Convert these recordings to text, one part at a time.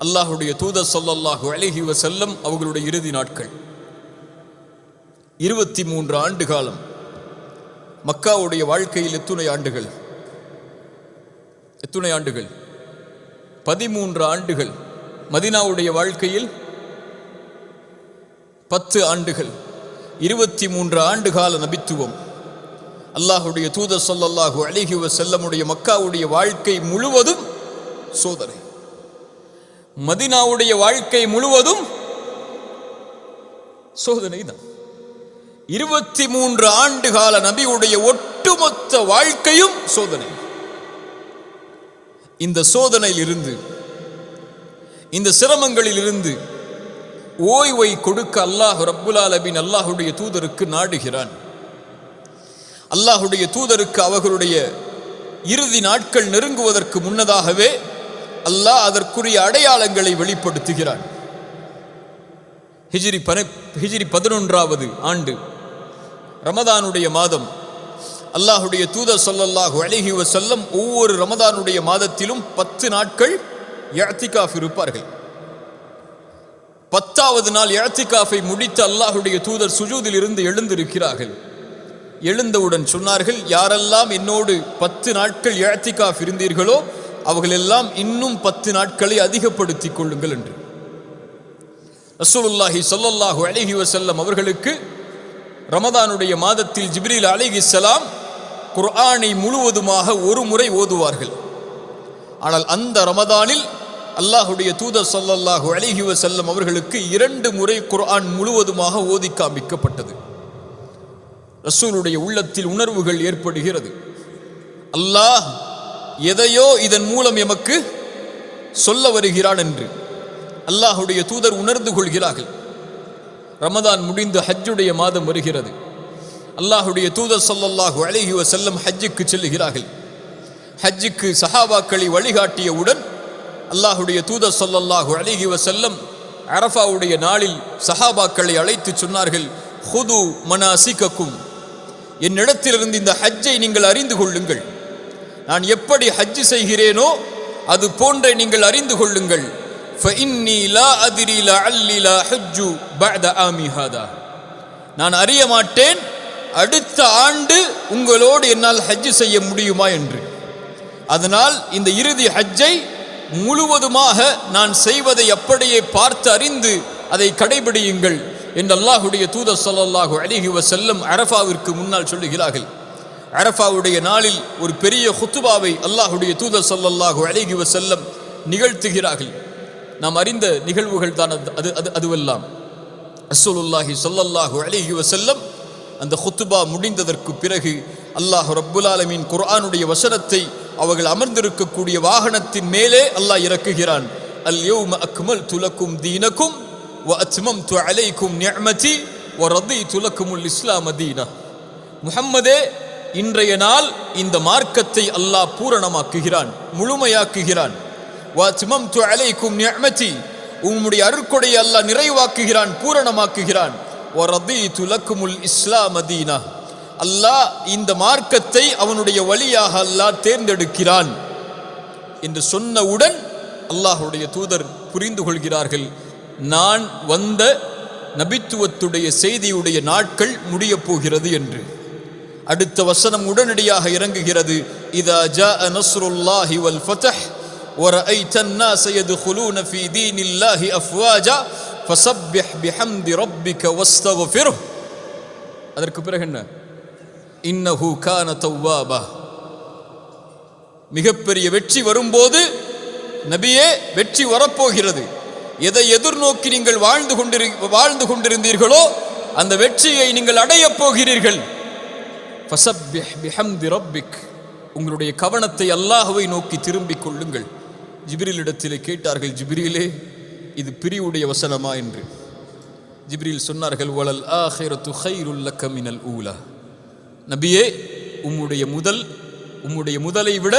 அல்லாஹுடைய தூதர் ஸல்லல்லாஹு அலைஹி வஸல்லம் அவர்களுடைய இறுதி நாட்கள் 23 ஆண்டு காலம். மக்காவுடைய வாழ்க்கையில் எத்துணை ஆண்டுகள்? 13 ஆண்டுகள். மதீனாவுடைய வாழ்க்கையில் 10 ஆண்டுகள். 23 ஆண்டு கால நபித்துவம். அல்லாஹுடைய தூதர் ஸல்லல்லாஹு அலைஹி வஸல்லமுடைய மக்காவுடைய வாழ்க்கை முழுவதும் சோதனை. மதீனாவுடைய வாழ்க்கை முழுவதும் சோதனை தான். 23 ஆண்டு கால நபியுடைய ஒட்டுமொத்த வாழ்க்கையும் சோதனை. இந்த சோதனையில் இருந்து, இந்த சிரமங்களில் இருந்து ஓய்வை கொடுக்க அல்லாஹ் ரப்புல் ஆலமீன் அல்லாஹுடைய தூதருக்கு நாடுகிறான். அல்லாஹுடைய தூதருக்கு அவர்களுடைய இறுதி நாட்கள் நெருங்குவதற்கு முன்னதாகவே அல்லாஹ் அதற்குரிய அடையாளங்களை வெளிப்படுத்துகிறான். ஹிஜ்ரி 11வது ஆண்டு ரமதானுடைய மாதம். அல்லாஹுடைய தூதர் ஸல்லல்லாஹு அலைஹி வஸல்லம் ஒவ்வொரு ரமதானுடைய மாதத்திலும் 10 நாட்கள் இஅ்திகாஃப் இருப்பார்கள். 10வது நாள் இஅ்திகாஃபை முடித்து அல்லாஹுடைய தூதர் சுஜூதில் இருந்து எழுந்திருக்கிறார்கள். எழுந்தவுடன் சொன்னார்கள், யாரெல்லாம் என்னோடு 10 நாட்கள் இஅ்திகாஃப் இருந்தீர்களோ அவர்களெல்லாம் இன்னும் 10 நாட்களை அதிகப்படுத்திக் கொள்ளுங்கள் என்று. ரசூலுல்லாஹி ஸல்லல்லாஹு அலைஹி வஸல்லம் அவர்களுக்கு ரமதானுடைய மாதத்தில் ஜிப்ரீல் அலைஹிஸ்ஸலாம் குர்ஆனை முழுவதுமாக ஒரு முறை ஓதுவார்கள். ஆனால் அந்த ரமதானில் அல்லாஹுடைய தூதர் ஸல்லல்லாஹு அலைஹி வஸல்லம் அவர்களுக்கு 2 முறை குர்ஆன் முழுவதுமாக ஓதி காண்பிக்கப்பட்டது. ரசூலுடைய உள்ளத்தில் உணர்வுகள் ஏற்படுகிறது. அல்லாஹ் எதையோ இதன் மூலம் எமக்கு சொல்ல வருகிறான் என்று அல்லாஹுடைய தூதர் உணர்ந்து கொள்கிறார்கள். ரமதான் முடிந்து ஹஜ்ஜுடைய மாதம் வருகிறது. அல்லாஹுடைய தூதர் ஸல்லல்லாஹு அலைஹி வஸல்லம் ஹஜ்ஜுக்கு செல்லுகிறார்கள். ஹஜ்ஜுக்கு சஹாபாக்களை வழிகாட்டியவுடன் அல்லாஹுடைய தூதர் ஸல்லல்லாஹு அலைஹி வஸல்லம் அரஃபாவுடைய நாளில் சஹாபாக்களை அழைத்து சொன்னார்கள், ஹுது மனாசிகக்கும், என்னிடத்திலிருந்து இந்த ஹஜ்ஜை நீங்கள் அறிந்து கொள்ளுங்கள். நான் எப்படி ஹஜ் செய்கிறேனோ அது போன்றே நீங்கள் அறிந்து கொள்ளுங்கள். ஃபஇன்னி லா அத்ரி லஅல்லி லா ஹஜ்ஜு பஅத ஆமி ஹாதா, நான் அறிய மாட்டேன் அடுத்த ஆண்டு உங்களோடு என்னால் ஹஜ் செய்ய முடியுமா என்று. அதனால் இந்த இறுதி ஹஜ்ஜை முழுவதுமாக நான் செய்வதை அப்படியே பார்த்து அறிந்து அதை கடைபிடியுங்கள் என்று அல்லாஹுடைய தூதர் ஸல்லல்லாஹு அலைஹி வஸல்லம் அரஃபாவிற்கு முன்னால் சொல்லுகிறார்கள். அரஃபாவுடைய நாளில் ஒரு பெரிய ஹுத்துபாவை அல்லாஹுடைய தூதர் ஸல்லல்லாஹு அலைஹி வஸல்லம் நிகழ்த்துகிறார்கள். நாம் அறிந்த நிகழ்வுகள் தான் அதுவெல்லாம். ரசூலுல்லாஹி ஸல்லல்லாஹு அலைஹி வஸல்லம் அந்த ஹுத்துபா முடிந்ததற்கு பிறகு அல்லாஹ் ரப்புல் ஆலமீன் குர்ஆனுடைய வசனத்தை அவர்கள் அமர்ந்திருக்கக்கூடிய வாகனத்தின் மேலே அல்லாஹ் இறக்குகிறான். அல் யௌம அக்மல்து லக்கும் தீனக்கும் வ அத்மம்து அலைக்கும் நிஅமதி வ ரதீது லக்குமுல் இஸ்லாம தீனா. முஹம்மதே, இன்றைய நாள் இந்த மார்க்கத்தை அல்லாஹ் பூரணமாக்குகிறான், முழுமையாக்குகிறான். வஅத்மம்து அலைக்கும் நிஅமதி, உம்முடைய அருட்கொடையை அல்லாஹ் நிறைவாக்குகிறான், பூரணமாக்குகிறான். வரதீது லக்குமுல் இஸ்லாம தீனா, அல்லாஹ் இந்த மார்க்கத்தை அவனுடைய வழியாக அல்லாஹ் தேர்ந்தெடுக்கிறான் என்று சொன்னவுடன் அல்லாஹுடைய தூதர் புரிந்து கொள்கிறார்கள், நான் வந்த நபித்துவத்துடைய செய்தியுடைய நாட்கள் முடிய போகிறது என்று. அடுத்த வசனம் உடனடியாக இறங்குகிறது. இதா ஜாஅ நஸ்ருல்லாஹி வல் ஃபத்ஹ் வரஐத الناس يدخلون في دين الله افواجا فسبح بحمد ربك واستغفره. அதற்கு பிறகு என்ன? இன்னஹு கான தவ்வாபா. மிகப்பெரிய வெற்றி வரும்போது நபியே, வெற்றி வரப்போகிறது. எதை எதிர்நோக்கி நீங்கள் வாழ்ந்து கொண்டிருந்தீர்களோ அந்த வெற்றியை நீங்கள் அடையப் போகிறீர்கள். ஃபஸப்பிஹ் பிஹம்தி ரப்பிக், உங்களுடைய கவனத்தை அல்லாஹ்வை நோக்கி திரும்பிக் கொள்ளுங்கள். ஜிப்ரீலிடத்திலே கேட்டார்கள், ஜிப்ரீலே, இது பிரிவுடைய வசனமா என்று. ஜிப்ரீல் சொன்னார்கள், வலல் ஆஹிரத்து கைருல் லக்க மினல் ஊலா. நபியே, உம்முடைய முதலை விட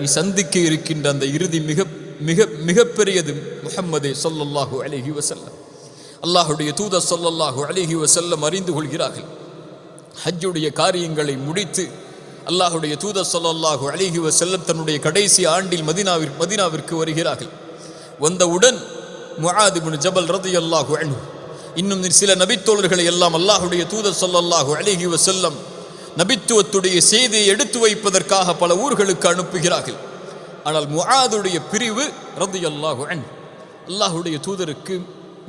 நீ சந்திக்க இருக்கின்ற அந்த இறுதி மிக மிக மிகப்பெரியது முஹம்மதே ஸல்லல்லாஹு அலைஹி வஸல்லம். அல்லாஹுடைய தூதர் ஸல்லல்லாஹு அலைஹி வஸல்லம் அறிந்து கொள்கிறார்கள். ஹஜ்ஜுடைய காரியங்களை முடித்து அல்லாஹுடைய தூதர் ஸல்லல்லாஹு அலைஹி வஸல்லம் தன்னுடைய கடைசி ஆண்டில் மதீனாவிற்கு வருகிறார்கள். வந்தவுடன் முஆத் இப்னு ஜபல் ரலியல்லாஹு அன்ஹு இன்னும் சில நபித்தோழர்களை எல்லாம் அல்லாஹ்வுடைய தூதர் ஸல்லல்லாஹு அலைஹி வஸல்லம் நபித்துவத்துடைய செய்தியை எடுத்து வைப்பதற்காக பல ஊர்களுக்கு அனுப்புகிறார்கள். ஆனால் முஆதுடைய பிரிவு ரலியல்லாஹு அன்ஹு அல்லாஹ்வுடைய தூதருக்கு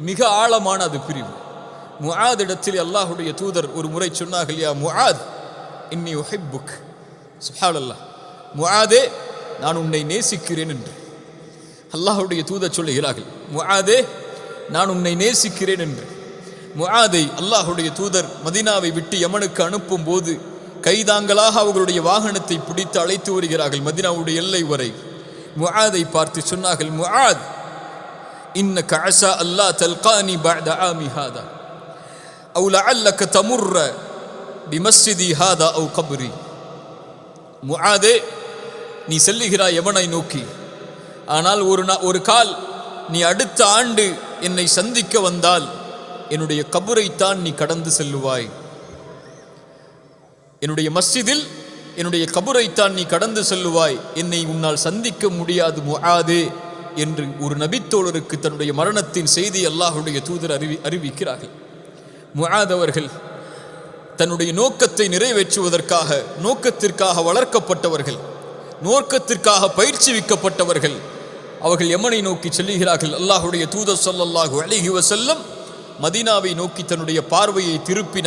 மிக ஆழமான அது பிரிவு. முஆதிடத்தில் அல்லாஹ்வுடைய தூதர் ஒரு முறை சொன்னார்கள், யா முஆத் இன்னி உஹிப்புக். சுப்ஹானல்லாஹ், முஆதே நான் உன்னை நேசிக்கிறேன் என்று அல்லாஹ்வுடைய தூதர் சொல்லுகிறார்கள். முஆதே நான் உன்னை நேசிக்கிறேன் என்று. முஆதை அல்லாஹ்வுடைய தூதர் மதீனாவை விட்டு யமனுக்கு அனுப்பும் போது கைதாங்களாக அவர்களுடைய வாகனத்தை பிடித்து அழைத்து வருகிறார்கள் மதீனாவுடைய எல்லை வரை. முஆதை பார்த்து சொன்னார்கள், முஆத் இன்னக அஸா அல்லா தல்கானி பஅத ஆமி ஹாதா அவு லஅல்லக தமுர்ர பிமஸ்ஜிதி ஹாதா அவு கப்ரி. முஆதே, நீ செல்லுகிறாய் யமனை நோக்கி, ஆனால் ஒரு கால் நீ அடுத்த ஆண்டு என்னை சந்திக்க வந்தால் என்னுடைய கபரைத்தான் நீ கடந்து செல்லுவாய். என்னுடைய மஸ்ஜிதில் என்னுடைய கபரைத்தான் நீ கடந்து செல்லுவாய், என்னை உன்னால் சந்திக்க முடியாது முஆதே என்று ஒரு நபித்தோழருக்கு தன்னுடைய மரணத்தின் செய்தி அல்லாஹ்வுடைய தூதர் அறிவிக்கிறார்கள். முஆத் அவர்கள் தன்னுடைய நோக்கத்தை நிறைவேற்றுவதற்காக, நோக்கத்திற்காக வளர்க்கப்பட்டவர்கள், நோக்கத்திற்காக பயிற்சிவிக்கப்பட்டவர்கள். அவர்கள் யமனை நோக்கி செல்லுகிறார்கள். அல்லாஹ்வுடைய தூதர் ஸல்லல்லாஹு அலைஹி வஸல்லம் மதீனாவை நோக்கி தன்னுடைய பார்வையை திருப்பி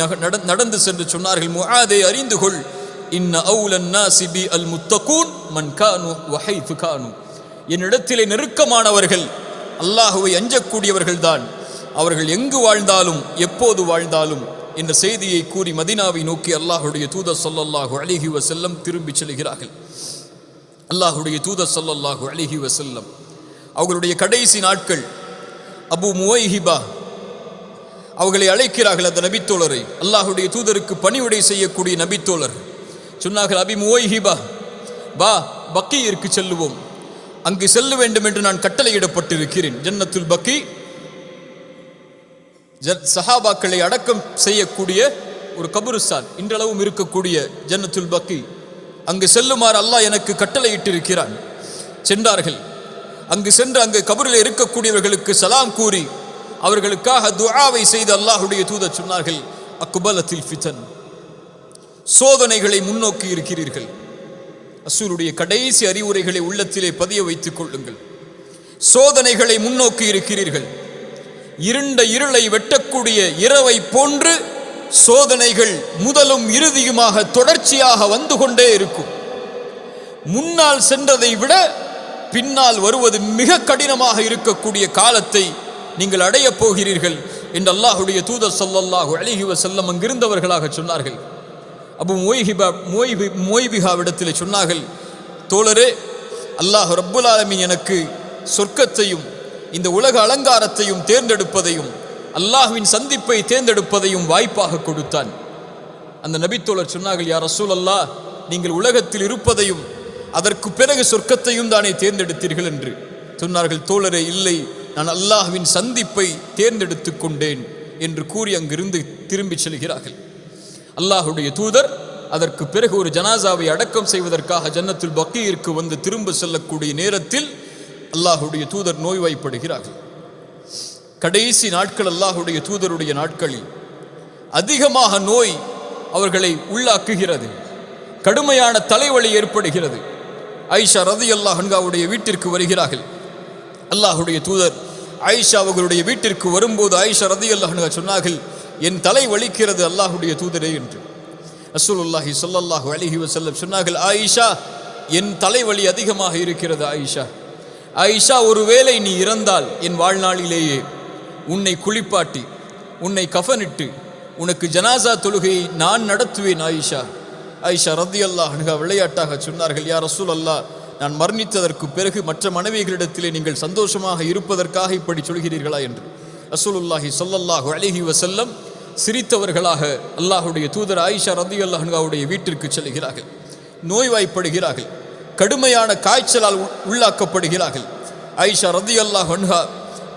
நடந்து சென்று சொன்னார்கள், முஆதே அறிந்து கொள், இன்ன அவுலன் நாஸி பி அல் முத்தகூன் மன் கானு வஹைது கானு. என்னிடத்திலே நெருக்கமானவர்கள் அல்லாஹ்வை அஞ்சக்கூடியவர்கள் தான், அவர்கள் எங்கு வாழ்ந்தாலும் எப்போது வாழ்ந்தாலும் என்ற செய்தியை கூறி மதீனாவை நோக்கி அல்லாஹ்வுடைய தூதர் ஸல்லல்லாஹு அலைஹி வஸல்லம் திரும்பி செல்கிறார்கள். அல்லாஹ்வுடைய தூதர் ஸல்லல்லாஹு அலைஹி வஸல்லம் அவர்களுடைய கடைசி நாட்கள் அபு முவைஹிபா அவர்களை அழைக்கிறார்கள். அந்த நபித்தோழரை, அல்லாஹ்வுடைய தூதருக்கு பணிவிடை செய்யக்கூடிய நபித்தோழர் சொன்னார்கள், அபி முவைஹிபா பா, பக்கீயிற்கு செல்லுவோம், அங்கு செல்ல வேண்டும் என்று நான் கட்டளையிடப்பட்டிருக்கிறேன். ஜன்னத்துல் பக்கி சஹாபாக்களை அடக்கம் செய்யக்கூடிய ஒரு கபுருஸ்தான், இன்றளவும் இருக்கக்கூடிய ஜன்னத்துல் பக்கி, அங்கு செல்லுமாறு அல்லாஹ் எனக்கு கட்டளையிட்டிருக்கிறான். சென்றார்கள். அங்கு சென்று அங்கு கபரில் இருக்கக்கூடியவர்களுக்கு சலாம் கூறி அவர்களுக்காக துஆவை செய்து அல்லாஹ்வுடைய தூதர் சொன்னார்கள், அக்பலத்தில் ஃபிதன், சோதனைகளை முன்னோக்கி இருக்கிறீர்கள். ரசூலுடைய கடைசி அறிவுரைகளை உள்ளத்திலே பதிய வைத்துக் கொள்ளுங்கள். சோதனைகளை முன்னோக்கி இருக்கிறீர்கள். இருண்ட இருளை வெட்டக்கூடிய இரவை போன்று சோதனைகள் முதலும் இறுதியுமாக தொடர்ச்சியாக வந்து கொண்டே இருக்கும். முன்னால் சென்றதை விட பின்னால் வருவது மிக கடினமாக இருக்கக்கூடிய காலத்தை நீங்கள் அடையப் போகிறீர்கள் என்று அல்லாஹ்வுடைய தூதர் ஸல்லல்லாஹு அலைஹி வஸல்லம் அங்கிருந்தவர்களாக சொன்னார்கள். அபு முவைபிகாவிடத்திலே சொன்னார்கள், தோழரே, அல்லாஹ் ரப்புல் ஆலமீன் எனக்கு சொர்க்கத்தையும் இந்த உலக அலங்காரத்தையும் தேர்ந்தெடுப்பதையும் அல்லாஹ்வின் சந்திப்பை தேர்ந்தெடுப்பதையும் வாய்ப்பாக கொடுத்தான். அந்த நபித்தோழர் சொன்னார்கள், யா ரசூலல்லாஹ், நீங்கள் உலகத்தில் இருப்பதையும் அதற்கு பிறகு சொர்க்கத்தையும் தானே தேர்ந்தெடுத்தீர்கள் என்று சொன்னார்கள். தோழரே, இல்லை, நான் அல்லாஹ்வின் சந்திப்பை தேர்ந்தெடுத்து கொண்டேன் என்று கூறி அங்கிருந்து திரும்பி செல்கிறார்கள். அல்லாஹ்வுடைய தூதர் அதற்கு பிறகு ஒரு ஜனாசாவை அடக்கம் செய்வதற்காக ஜன்னத்துல் பக்கீயிற்கு வந்து திரும்ப செல்லக்கூடிய நேரத்தில் அல்லாஹ்வுடைய தூதர் நோய்வாய்ப்படுகிறார்கள். கடைசி நாட்கள் அல்லாஹ்வுடைய தூதருடைய நாட்களில் அதிகமாக நோய் அவர்களை உள்ளாக்குகிறது. கடுமையான தலைவலி ஏற்படுகிறது. ஆயிஷா ரலியல்லாஹு அன்ஹாவுடைய வீட்டிற்கு வருகிறார்கள். அல்லாஹ்வுடைய தூதர் ஆயிஷா அவர்களுடைய வீட்டிற்கு வரும்போது ஆயிஷா ரலியல்லாஹு அன்ஹா சொன்னார்கள், என் தலை வலிக்கிறது அல்லாஹ்வுடைய தூதரே என்று. ரசூலுல்லாஹி ஸல்லல்லாஹு அலைஹி வஸல்லம் சொன்னார்கள், ஆயிஷா, என் தலைவலி அதிகமாக இருக்கிறது. ஆயிஷா, ஆயிஷா, ஒருவேளை நீ இறந்தால் என் வாழ்நாளிலேயே உன்னை குளிப்பாட்டி உன்னை கஃனிட்டு உனக்கு ஜனாசா தொழுகையை நான் நடத்துவேன். ஆயிஷா ஆயிஷா ரலியல்லாஹு அன்ஹா விளையாட்டாக சொன்னார்கள், யா ரசூலல்லாஹ், நான் மரணித்ததற்கு பிறகு மற்ற மனைவிகளிடத்திலே நீங்கள் சந்தோஷமாக இருப்பதற்காக இப்படி சொல்கிறீர்களா என்று. ரசூலுல்லாஹி ஸல்லல்லாஹு அலைஹி வஸல்லம் சிரித்தவர்களாக அல்லாஹ்வுடைய தூதர் ஆயிஷா ரலியல்லாஹு அன்ஹாவுடைய வீட்டிற்கு செல்கிறார்கள். நோய்வாய்ப்படுகிறார்கள். கடுமையான காய்ச்சலால் உள்ளாக்கப்படுகிறார்கள். ஆயிஷா ரலியல்லாஹு அன்ஹா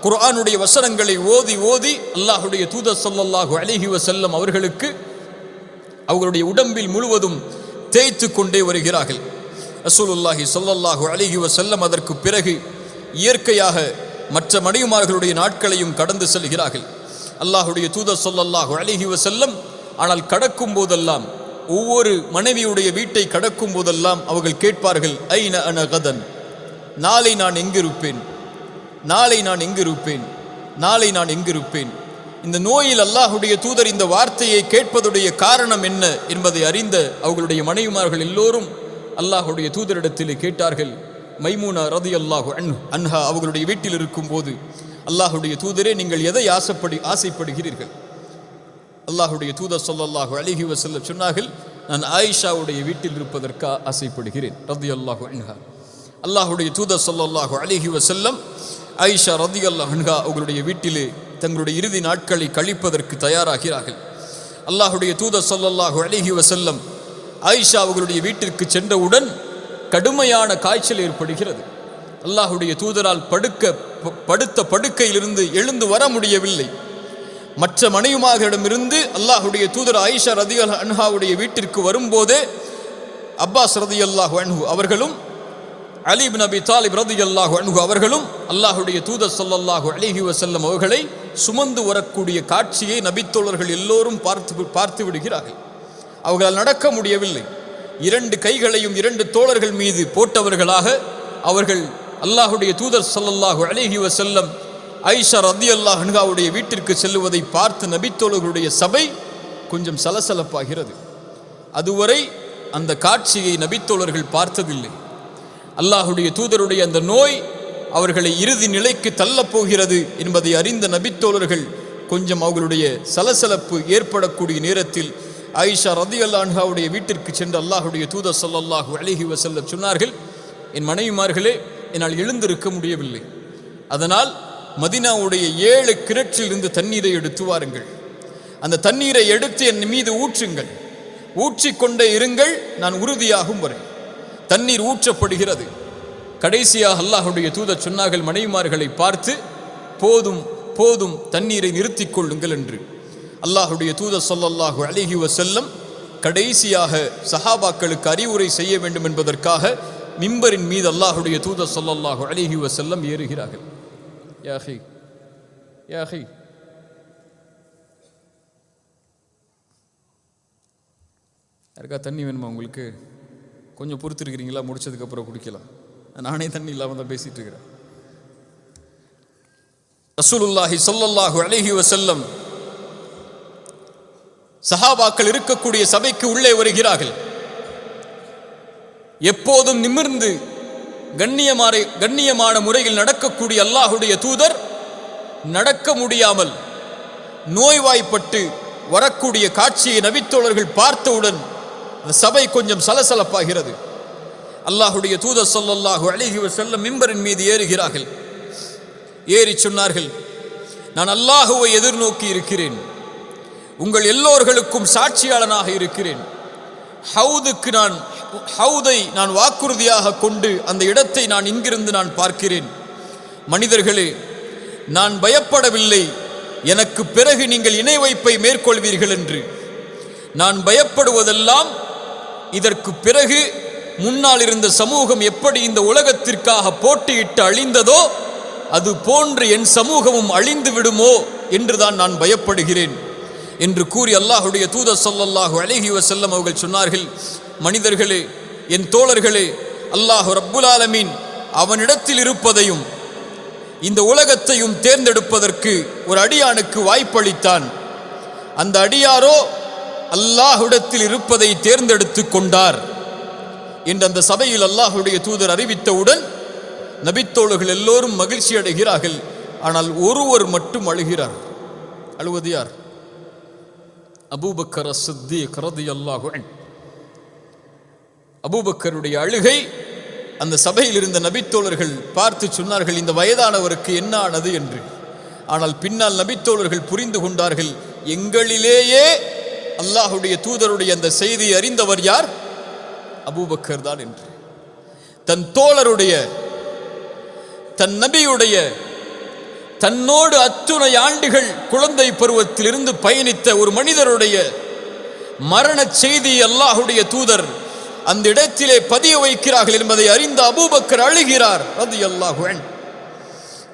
குர்ஆனுடைய வசனங்களை ஓதி ஓதி அல்லாஹ்வுடைய தூதர் ஸல்லல்லாஹு அலைஹி வஸல்லம் அவர்களுக்கு அவர்களுடைய உடம்பில் முழுவதும் தேய்த்து கொண்டே வருகிறார்கள். ரசூலுல்லாஹி ஸல்லல்லாஹு அலைஹி வஸல்லம் அதற்கு பிறகு இயற்கையாக மற்ற மனைவிமார்களுடைய நாட்களையும் கடந்து செல்கிறார்கள். அல்லாஹுடைய தூதர் ஸல்லல்லாஹு அலைஹி வஸல்லம் ஆனால் கடக்கும் போதெல்லாம், ஒவ்வொரு மனைவியுடைய வீட்டை கடக்கும் போதெல்லாம் அவர்கள் கேட்பார்கள், ஐன அன கதன், நாளை நான் எங்கிருப்பேன், நாளை நான் எங்கிருப்பேன், நாளை நான் எங்கிருப்பேன். இந்த நோயில் அல்லாஹுடைய தூதர் இந்த வார்த்தையை கேட்பதுடைய காரணம் என்ன என்பதை அறிந்த அவர்களுடைய மனைவிமார்கள் எல்லோரும் அல்லாஹுடைய தூதரிடத்தில் கேட்டார்கள். மைமூனா ரலியல்லாஹு அன்ஹா அவர்களுடைய வீட்டில் இருக்கும் போது, அல்லாஹுடைய தூதரே, நீங்கள் எதை ஆசைப்படுகிறீர்கள்? அல்லாஹுடைய தூதர் ஸல்லல்லாஹு அலைஹி வஸல்லம் சொன்னார்கள், நான் ஆயிஷாவுடைய வீட்டில் இருப்பதற்கு ஆசைப்படுகிறேன் ரலியல்லாஹு அன்ஹா. அல்லாஹுடைய தூதர் ஸல்லல்லாஹு அலைஹி வஸல்லம் ஆயிஷா ரலியல்லாஹு அன்ஹா அவர்களுடைய வீட்டிலே தங்களுடைய இறுதி நாட்களை கழிப்பதற்கு தயாராகிறார்கள். அல்லாஹுடைய தூதர் ஸல்லல்லாஹு அலைஹி வஸல்லம் ஆயிஷா அவர்களுடைய வீட்டிற்கு சென்றவுடன் கடுமையான காய்ச்சல் ஏற்படுகிறது. அல்லாஹுடைய தூதரால் படுத்த படுக்கையிலிருந்து எழுந்து வர முடியவில்லை. மற்ற மனைவிமார்களிடமிருந்து அல்லாஹுடைய தூதர் ஆயிஷா ரலியல்லாஹு அன்ஹாவுடைய வீட்டிற்கு வரும்போதே அப்பாஸ் ரலியல்லாஹு அன்ஹு அவர்களும் அலி இப்னு அபி தாலிப் ரலியல்லாஹு அன்ஹு அவர்களும் அல்லாஹுடைய தூதர் ஸல்லல்லாஹு அலைஹி வஸல்லம் அவர்களை சுமந்து வரக்கூடிய காட்சியை நபித்தோழர்கள் எல்லோரும் பார்த்து விடுகிறார்கள். அவர்களால் நடக்க முடியவில்லை. 2 கைகளையும் 2 தோழர்கள் மீது போட்டவர்களாக அவர்கள் அல்லாஹுடைய தூதர் ஸல்லல்லாஹு அலைஹி வஸல்லம் ஆயிஷா ரலியல்லாஹு அன்ஹாவுடைய வீட்டிற்கு செல்லுவதை பார்த்து நபித்தோழர்களுடைய சபை கொஞ்சம் சலசலப்பாகிறது. அதுவரை அந்த காட்சியை நபித்தோழர்கள் பார்த்ததில்லை. அல்லாஹுடைய தூதருடைய அந்த நோய் அவர்களை இறுதி நிலைக்கு தள்ளப்போகிறது என்பதை அறிந்த நபித்தோழர்கள் கொஞ்சம் அவர்களுடைய சலசலப்பு ஏற்படக்கூடிய நேரத்தில் ஆயிஷா ரலியல்லாஹு அன்ஹாவுடைய வீட்டிற்கு சென்று அல்லாஹுடைய தூதர் ஸல்லல்லாஹு அலைஹி வஸல்லம் சொன்னார்கள், என் மனைவிமார்களே, என்னால் எழுந்திருக்க முடியவில்லை. அதனால் மதீனாவுடைய 7 கிணற்றில் இருந்து தண்ணீரை எடுத்து வாருங்கள். அந்த தண்ணீரை எடுத்து என் மீது ஊற்றுங்கள். ஊற்றிக்கொண்டே இருங்கள், நான் உறுதியாகும் வரை. தண்ணீர் ஊற்றப்படுகிறது. கடைசியாக அல்லாஹுடைய தூதர் சொன்னார்கள் மனைவிமார்களை பார்த்து, போதும் போதும், தண்ணீரை நிறுத்திக் கொள்ளுங்கள் என்று. அல்லாஹுடைய தூதர் ஸல்லல்லாஹு அலைஹி வஸல்லம் கடைசியாக சஹாபாக்களுக்கு அறிவுரை செய்ய வேண்டும் என்பதற்காக மிம்பரின் மீது அல்லாஹுடைய தூதர் ஸல்லல்லாஹு அலைஹி வஸல்லம் ஏறுகிறார்கள். யா அஹி, யா அஹி, யாருக்கா தண்ணி வேணுமா உங்களுக்கு? கொஞ்சம் பொறுத்திருக்கிறீங்களா? முடிச்சதுக்கப்புறம் குடிக்கலாம். நானே தண்ணி இல்லாமல் தான் பேசிட்டு இருக்கிறேன். ரசூலுல்லாஹி ஸல்லல்லாஹு அலைஹி வஸல்லம் சஹாபாக்கள் இருக்கக்கூடிய சபைக்கு உள்ளே வருகிறார்கள். எப்போதும் நிமிர்ந்து கண்ணியமான முறையில் நடக்கக்கூடிய அல்லாஹுடைய தூதர் நடக்க முடியாமல் நோய்வாய்ப்பட்டு வரக்கூடிய காட்சியை நபித்தோழர்கள் பார்த்தவுடன் அந்த சபை கொஞ்சம் சலசலப்பாகிறது. அல்லாஹுடைய தூதர் ஸல்லல்லாஹு அலைஹி வஸல்லம் மிம்பரின் மீது ஏறுகிறார்கள். ஏறி சொன்னார்கள், நான் அல்லாஹுவை எதிர்நோக்கி இருக்கிறேன், உங்கள் எல்லோர்களுக்கும் சாட்சியாளனாக இருக்கிறேன். ஹவுதை நான் வாக்குறுதியாக கொண்டு அந்த இடத்தை நான் இங்கிருந்து நான் பார்க்கிறேன். மனிதர்களே, நான் பயப்படவில்லை எனக்கு பிறகு நீங்கள் இணை வைப்பை மேற்கொள்வீர்கள் என்று. நான் பயப்படுவதெல்லாம் இதற்கு பிறகு முன்னால் இருந்த சமூகம் எப்படி இந்த உலகத்திற்காக போட்டியிட்டு அழிந்ததோ அது போன்று என் சமூகமும் அழிந்து விடுமோ என்றுதான் நான் பயப்படுகிறேன் என்று கூறி அல்லாஹுடைய தூதர் ஸல்லல்லாஹு அலைஹி வஸல்லம் அவர்கள் சொன்னார்கள், மனிதர்களே, என் தோழர்களே, அல்லாஹ் ரப்புல் ஆலமீன் அவனிடத்தில் இருப்பதையும் இந்த உலகத்தையும் தேர்ந்தெடுப்பதற்கு ஒரு அடியானுக்கு வாய்ப்பளித்தான். அந்த அடியாரோ அல்லாஹ்விடத்தில் இருப்பதை தேர்ந்தெடுத்து கொண்டார் என்று அந்த சபையில் அல்லாஹுடைய தூதர் அறிவித்தவுடன் நபித்தோழர்கள் எல்லோரும் மகிழ்ச்சி அடைகிறார்கள். ஆனால் ஒருவர் மட்டும் அழுகிறார். அழுவது யார்? அபூபக்கர் அஸ்-சித்தீக் ரலியல்லாஹு அன்ஹு. அபூபக்கருடைய அழுகை அந்த சபையில் இருந்த நபித்தோழர்கள் பார்த்து சொன்னார்கள், இந்த வயதானவருக்கு என்ன ஆனது என்று. ஆனால் பின்னால் நபித்தோழர்கள் புரிந்து கொண்டார்கள், எங்களிலேயே அல்லாஹுடைய தூதருடைய அந்த செய்தியை அறிந்தவர் யார்? அபூபக்கர் தான் என்று. தன் தோழருடைய, தன் நபியுடைய, தன்னோடு அத்துணை ஆண்டுகள் குழந்தை பருவத்திலிருந்து பயணித்த ஒரு மனிதருடைய மரண செய்தி அல்லாஹுடைய தூதர் அந்த இடத்திலே பதிய வைக்கிறார்கள் என்பதை அறிந்த அபூபக்கர் அழுகிறார் ரலியல்லாஹு அன்ஹு.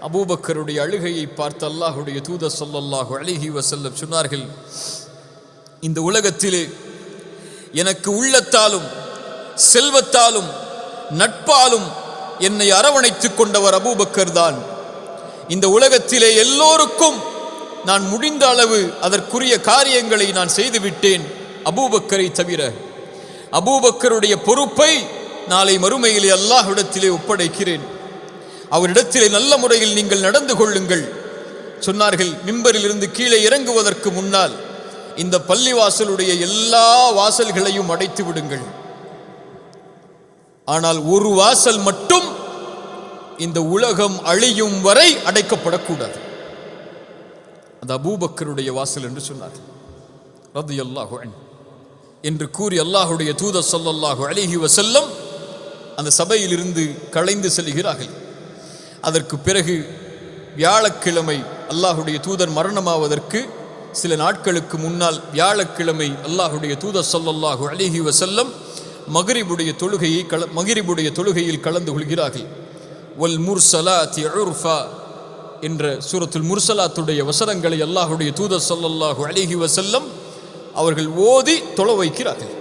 அபூபக்கருடைய அழுகையை பார்த்து அல்லாஹுடைய தூதர் ஸல்லல்லாஹு அலைஹி வஸல்லம் சொன்னார்கள், இந்த உலகத்திலே எனக்கு உள்ளத்தாலும் செல்வத்தாலும் நட்பாலும் என்னை அரவணைத்துக் கொண்டவர் அபூபக்கர் தான். இந்த உலகத்திலே எல்லோருக்கும் நான் முடிந்த அளவு அதற்குரிய காரியங்களை நான் செய்துவிட்டேன், அபூபக்கரை தவிர. அபூபக்கருடைய பொறுப்பை நாளை மறுமையிலே அல்லாஹ்விடத்திலே ஒப்படைக்கிறேன். அவரிடத்திலே நல்ல முறையில் நீங்கள் நடந்து கொள்ளுங்கள் சொன்னார்கள். மிம்பரில் இருந்து கீழே இறங்குவதற்கு முன்னால் இந்த பள்ளிவாசலுடைய எல்லா வாசல்களையும் அடைத்து விடுங்கள். ஆனால் ஒரு வாசல் மட்டும் இந்த உலகம் அழியும் வரை அடைக்கப்படக்கூடாது. அது அபூபக்கருடைய வாசல் என்று சொன்னார் ரலியல்லாஹு அன்ஹு என்று கூறி அல்லாஹுடைய தூதர் ஸல்லல்லாஹு அலைஹி வஸல்லம் அந்த சபையிலிருந்து கலைந்து செல்கிறார்கள். அதற்கு பிறகு வியாழக்கிழமை அல்லாஹுடைய தூதர் மரணமாவதற்கு சில நாட்களுக்கு முன்னால் வியாழக்கிழமை அல்லாஹுடைய தூதர் ஸல்லல்லாஹு அலைஹி வஸல்லம் மக்ரிபுடைய தொழுகையில் கலந்து கொள்கிறார்கள். வல் முர்சலாத்தி உர்ஃபா என்ற சூரத்துல் முர்சலாத்துடைய வசனங்களை அல்லாஹுடைய தூதர் ஸல்லல்லாஹு அலைஹி வஸல்லம் அவர்கள் ஓதி தொழ வைக்கிறார்கள்.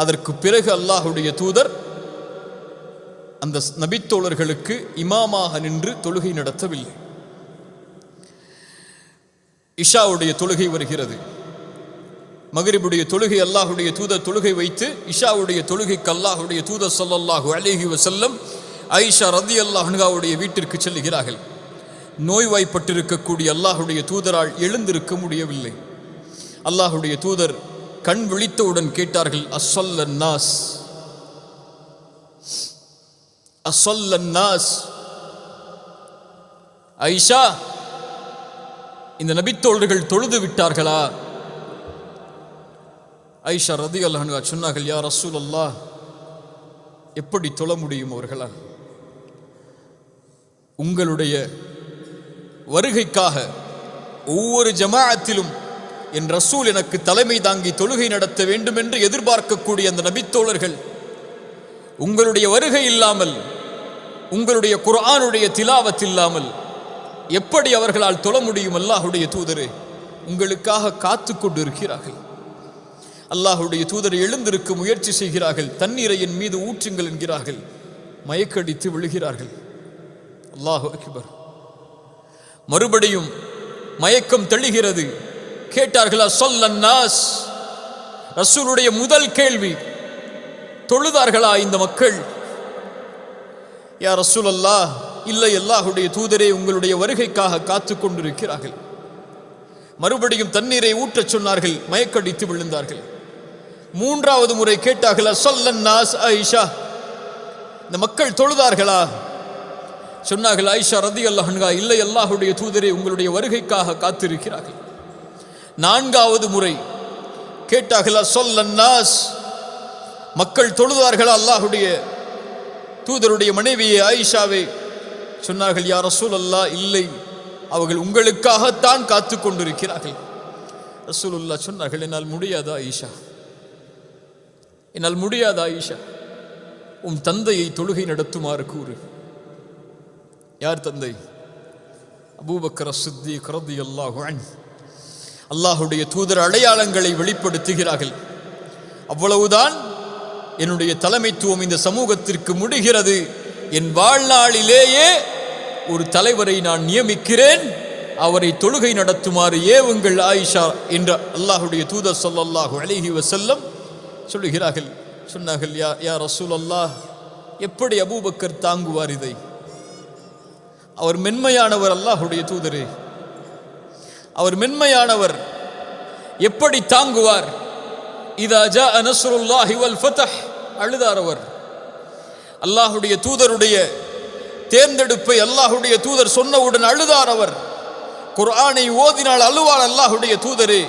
அதற்கு பிறகு அல்லாஹுடைய தூதர் அந்த நபித்தோழர்களுக்கு இமாமாக நின்று தொழுகை நடத்தவில்லை. இஷாவுடைய தொழுகை வருகிறது. மக்ரிபுடைய தொழுகை அல்லாஹுடைய தூதர் தொழுகை வைத்து இஷாவுடைய தொழுகைக்கு அல்லாஹுடைய தூதர் ஸல்லல்லாஹு அலைஹி வஸல்லம் ஆயிஷா ரலியல்லாஹு அன்ஹாவுடைய வீட்டிற்கு செல்கிறார்கள். நோய்வாய்ப்பட்டிருக்கக்கூடிய அல்லாஹுடைய தூதரால் எழுந்திருக்க முடியவில்லை. அல்லாஹுடைய தூதர் கண் விழித்தவுடன் கேட்டார்கள், அஸ்ஸல்லன்னாஸ் அஸ்ஸல்லன்னாஸ், ஆயிஷா இந்த நபித்தோழர்கள் தொழுது விட்டார்களா? ஆயிஷா ரலியல்லாஹு அன்ஹா சொன்னார்கள், யா ரசூலல்லாஹ், எப்படி தொழ முடியும் அவர்களால்? உங்களுடைய வருகைக்காக ஒவ்வொரு ஜமாஅத்திலும் என் ரசூல் எனக்கு தலைமை தாங்கி தொழுகை நடத்த வேண்டும் என்று எதிர்பார்க்கக்கூடிய அந்த நபித்தோழர்கள் உங்களுடைய வருகை இல்லாமல், உங்களுடைய குர்ஆனுடைய திலாவத் இல்லாமல் எப்படி அவர்களால் தொழ முடியும்? அல்லாஹுடைய தூதரே, உங்களுக்காக காத்து கொண்டு இருக்கிறார்கள். அல்லாஹுடைய தூதர் எழுந்திருக்க முயற்சி செய்கிறார்கள். தண்ணீரை என் மீது ஊற்றுங்கள் என்கிறார்கள். மயக்கடித்து விழுகிறார்கள். அல்லாஹு அக்பர். மறுபடியும் மயக்கம் தெளிகிறது. கேட்டார்களா ஸல்லன்னாஸ்? ரசூலுடைய முதல் கேள்வி, தொழுதார்களா இந்த மக்கள்? யா ரசூலல்லாஹ், இல்லை அல்லாஹுடைய தூதரே, உங்களுடைய வருகைக்காக காத்து கொண்டிருக்கிறார்கள். மறுபடியும் தண்ணீரை ஊற்றச் சொன்னார்கள். மயக்கடித்து விழுந்தார்கள். மூன்றாவது முறை கேட்டார்களா ஸல்லன்னாஸ் ஆயிஷா, இந்த மக்கள் தொழுதார்களா? சொன்னார்கள் ஆயிஷா ரலியல்லாஹு அன்ஹா, இல்லை அல்லாஹுடைய தூதரே, உங்களுடைய வருகைக்காக காத்திருக்கிறார்கள். நான்காவது முறை கேட்டார்களா ஸல்லன்னாஸ், மக்கள் தொழுதார்களா அல்லாஹுடைய தூதருடைய மனைவியே ஆயிஷாவே? சொன்னார்கள், யா ரசூலல்லாஹ், இல்லை, அவர்கள் உங்களுக்காகத்தான் காத்து கொண்டிருக்கிறார்கள். ரசூலுல்லாஹ் சொன்னார்கள், என்னால் முடியாதா ஆயிஷா, என்னால் முடியாதா ஆயிஷா, உன் தந்தையை தொழுகை நடத்துமாறு கூறு. யார் தந்தை? அபூபக்கர் சித்தீக் ரலியல்லாஹு அன்ஹு. அல்லாஹுடைய தூதர் அடையாளங்களை வெளிப்படுத்துகிறார்கள். அவ்வளவுதான், என்னுடைய தலைமைத்துவம் இந்த சமூகத்திற்கு முடிகிறது. என் வாழ்நாளிலேயே ஒரு தலைவரை நான் நியமிக்கிறேன், அவரை தொழுகை நடத்துமாறு ஏவுங்கள் ஆயிஷா என்ற அல்லாஹுடைய தூதர் ஸல்லல்லாஹு அலைஹி வஸல்லம் சொல்லுகிறார்கள். சொன்னார்கள், யா ரசூலல்லாஹ், எப்படி அபூபக்கர் தாங்குவார் இதை? அவர் மென்மையானவர் அல்லாஹுடைய தூதரே, அவர் மென்மையானவர், எப்படி தாங்குவார்? இதா ஜாஅ நஸ்ருல்லாஹி வல் ஃபத்ஹ், அழுதார் அவர். அல்லாஹுடைய தூதருடைய தேர்ந்தெடுப்பை அல்லாஹுடைய தூதர் சொன்னவுடன் அழுதார் அவர். குர்ஆனை ஓதினால் அழுவார் அல்லாஹுடைய தூதரே,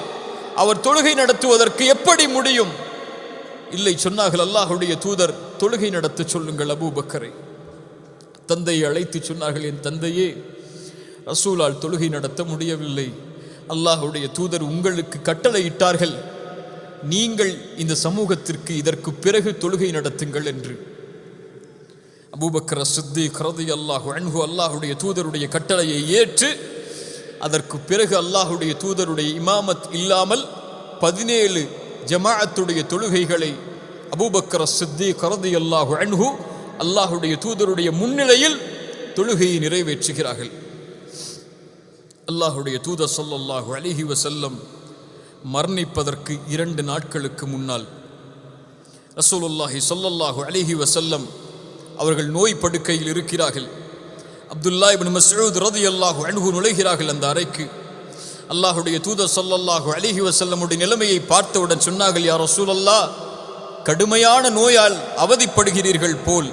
அவர் தொழுகை நடத்துவதற்கு எப்படி முடியும்? இல்லை சொன்னார்கள் அல்லாஹுடைய தூதர், தொழுகை நடத்த சொல்லுங்கள் அபூபக்கரை. தந்தையை அழைத்து சொன்னார்கள், என் தந்தையே, ரசூலால் தொழுகை நடத்த முடியவில்லை. அல்லாஹுடைய தூதர் உங்களுக்கு கட்டளையிட்டார்கள், நீங்கள் இந்த சமூகத்திற்கு இதற்கு பிறகு தொழுகை நடத்துங்கள் என்று. அபூபக்கர் சித்தீக் ரலியல்லாஹு அன்ஹு அல்லாஹ்வுடைய தூதருடைய கட்டளையை ஏற்று அதற்கு பிறகு அல்லாஹ்வுடைய தூதருடைய இமாமத் இல்லாமல் 17 ஜமாஅத்துடைய தொழுகைகளை அபூபக்கர் சித்தீக் ரலியல்லாஹு அன்ஹு அல்லாஹ்வுடைய தூதருடைய முன்னிலையில் தொழுகையை நிறைவேற்றுகிறார்கள். அல்லாஹ்வுடைய தூதர் ஸல்லல்லாஹு அலைஹி வஸல்லம் மரணிப்பதற்கு 2 நாட்களுக்கு முன்னால் ரசூலுல்லாஹி ஸல்லல்லாஹு அலைஹி வஸல்லம் அவர்கள் நோய் படுக்கையில் இருக்கிறார்கள். அப்துல்லா இப்னு மஸ்ஊத் ரலியல்லாஹு அன்ஹு நுழைகிறார்கள் அந்த அறைக்கு. அல்லாஹ்வுடைய தூதர் ஸல்லல்லாஹு அலைஹி வஸல்லமுடைய நிலைமையை பார்த்தவுடன் சொன்னார்கள், யா ரசூலல்லாஹ், கடுமையான நோயால் அவதிப்படுகிறீர்கள் போல்.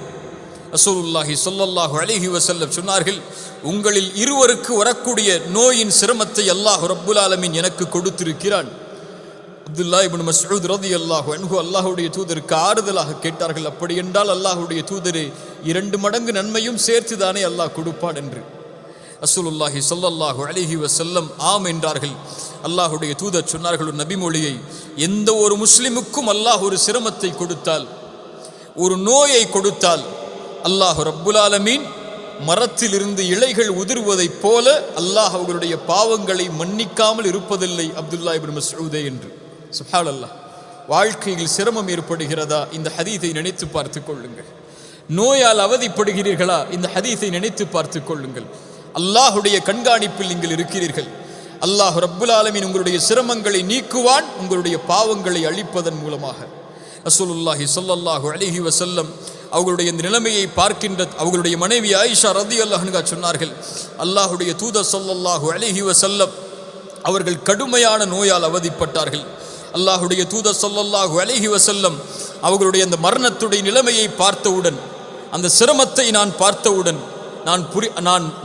ரசூலுல்லாஹி ஸல்லல்லாஹு அலைஹி வஸல்லம் சொன்னார்கள், உங்களில் இருவருக்கு வரக்கூடிய நோயின் சிரமத்தை அல்லாஹ் ரப்புல் ஆலமீன் எனக்கு கொடுத்திருக்கிறான். அப்துல்லா இப்னு மஸ்ஊத் ரலியல்லாஹு அன்ஹு அல்லாஹ்வுடைய தூதருக்கு ஆறுதலாக கேட்டார்கள், அப்படி என்றால் அல்லாஹ்வுடைய தூதரே 2 மடங்கு நன்மையும் சேர்த்து தானே அல்லாஹ் கொடுப்பான் என்று. ரசூலுல்லாஹி ஸல்லல்லாஹு அலைஹி வஸல்லம் ஆம் என்றார்கள். அல்லாஹ்வுடைய தூதர் சொன்னார்கள் ஒரு நபிமொழியை, எந்த ஒரு முஸ்லிமுக்கும் அல்லாஹ் ஒரு சிரமத்தை கொடுத்தால், ஒரு நோயை கொடுத்தால், அல்லாஹ் ரப்புல் ஆலமீன் மரத்திலிருந்து இலைகள் உதிர்வதைப் போல அல்லாஹ் அவர்களுடைய பாவங்களை மன்னிக்காமல் இருப்பதில்லை அப்துல்லா இப்னு மஸ்ஊதே என்று. சுப்ஹானல்லாஹ். வாழ்க்கையில் சிரமம் ஏற்படுகிறதா? இந்த ஹதீஸை நினைத்து பார்த்து கொள்ளுங்கள். நோயால் அவதிப்படுகிறீர்களா? இந்த ஹதீஸை நினைத்து பார்த்து கொள்ளுங்கள். அல்லாஹுடைய கண்காணிப்பில் நீங்கள் இருக்கிறீர்கள். அல்லாஹ் ரப்புல் ஆலமீன் உங்களுடைய சிரமங்களை நீக்குவான், உங்களுடைய பாவங்களை அழிப்பதன் மூலமாக. ரசூலுல்லாஹி ஸல்லல்லாஹு அலைஹி வஸல்லம் அவர்களுடைய இந்த நிலைமையை பார்க்கின்ற அவர்களுடைய மனைவி ஆயிஷா ரலியல்லாஹு அன்ஹா சொன்னார்கள், அல்லாஹுடைய தூதர் ஸல்லல்லாஹு அலைஹி வஸல்லம் அவர்கள் கடுமையான நோயால் அவதிப்பட்டார்கள். அல்லாஹுடைய தூதர் ஸல்லல்லாஹு அலைஹி வஸல்லம் அவர்களுடைய அந்த மரணத்துடைய நிலைமையை பார்த்தவுடன், அந்த சிரமத்தை நான் பார்த்தவுடன்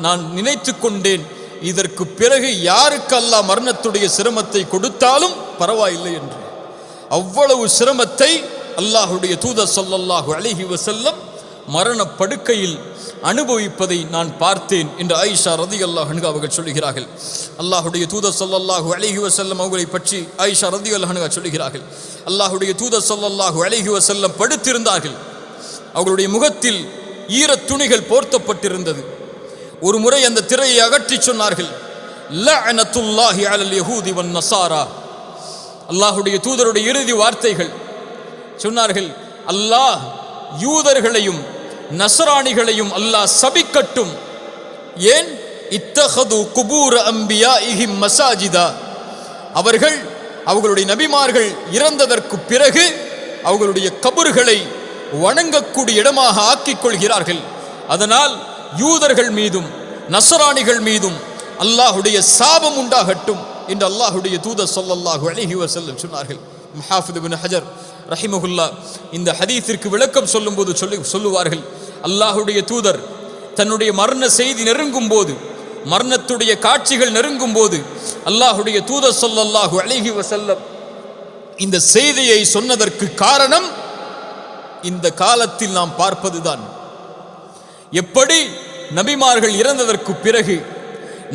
நான் நினைத்து கொண்டேன், இதற்கு பிறகு யாருக்கு அல்லாஹ் மரணத்துடைய சிரமத்தை கொடுத்தாலும் பரவாயில்லை என்று. அவ்வளவு சிரமத்தை அல்லாஹுடைய தூதர் ஸல்லல்லாஹு அலைஹி வஸல்லம் மரண படுக்கையில் அனுபவிப்பதை நான் பார்த்தேன் என்று ஆயிஷா ரலியல்லாஹு அன்ஹா அவர்கள் சொல்கிறார்கள். அல்லாஹுடைய தூதர் ஸல்லல்லாஹு அலைஹி வஸல்லம் அவர்களை பற்றி ஆயிஷா ரலியல்லாஹு அன்ஹா சொல்கிறார்கள், அல்லாஹுடைய தூதர் ஸல்லல்லாஹு அலைஹி வஸல்லம் படுத்திருந்தார்கள். அவர்களுடைய முகத்தில் ஈரத் துணிகள் போர்த்தப்பட்டிருந்தது. ஒரு முறை அந்த திரையை அகற்றி சொன்னார்கள், லஅனத்துல்லாஹி அலல் யஹூதி வன் நஸாரா. அல்லாஹுடைய தூதருடைய இறுதி வார்த்தைகள் சொன்னார்கள், அல்லாஹ் யூதர்களையும் நஸ்ரானிகளையும் அல்லாஹ் சபிக்கட்டும். ஏன்? இத்தஹது குபூர அம்பியாஇஹிம் மசாஜிதா. அவர்கள் அவர்களுடைய நபிமார்கள் இறந்ததற்கு பிறகு அவர்களுடைய கபர்களை வணங்கக்கூடிய இடமாக ஆக்கிக் கொள்கிறார்கள். அதனால் யூதர்கள் மீதும் நஸ்ரானிகள் மீதும் அல்லாஹுடைய சாபம் உண்டாகட்டும் என்று அல்லாஹுடைய தூதர் ஸல்லல்லாஹு அலைஹி வஸல்லம் சொன்னார்கள். முஹாஃபித் இப்னு ஹஜர் ரஹிமஹுல்லா இந்த ஹதீஸிற்கு விளக்கம் சொல்லும்போது சொல்லுவார்கள், அல்லாஹுடைய தூதர் தன்னுடைய மரண செய்தி நெருங்கும் போது, மரணத்துடைய காட்சிகள் நெருங்கும் போது அல்லாஹுடைய தூதர் ஸல்லல்லாஹு அலைஹி வஸல்லம் இந்த செய்தியை சொன்னதற்கு காரணம் இந்த காலத்தில் நாம் பார்ப்பதுதான். எப்படி நபிமார்கள் இறந்ததற்கு பிறகு,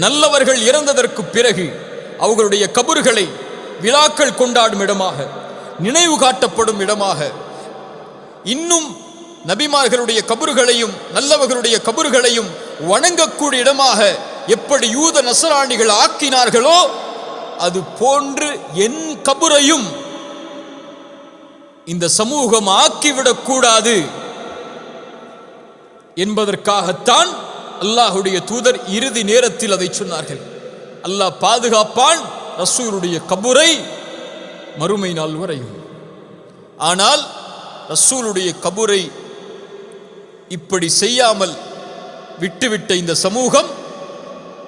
நல்லவர்கள் இறந்ததற்கு பிறகு அவர்களுடைய கபர்களை விழாக்கள் கொண்டாடும் இடமாக, நினைவு காட்டப்படும் இடமாக, இன்னும் நபிமார்களுடைய கபர்களையும் நல்லவர்களுடைய கபர்களையும் வணங்கக்கூடிய இடமாக எப்படி யூத நஸ்ரானிகள் ஆக்கினார்களோ, அது போன்று என் கபரையும் இந்த சமூகம் ஆக்கிவிடக் கூடாது என்பதற்காகத்தான் அல்லாஹுடைய தூதர் இறுதி நேரத்தில் அதை சொன்னார்கள். அல்லாஹ் பாதுகாப்பான் ரசூலுடைய கபரை மறுமை நாள் வரையும். ஆனால் ரசூலுடைய கபரை இப்படி செய்யாமல் விட்டுவிட்ட இந்த சமூகம்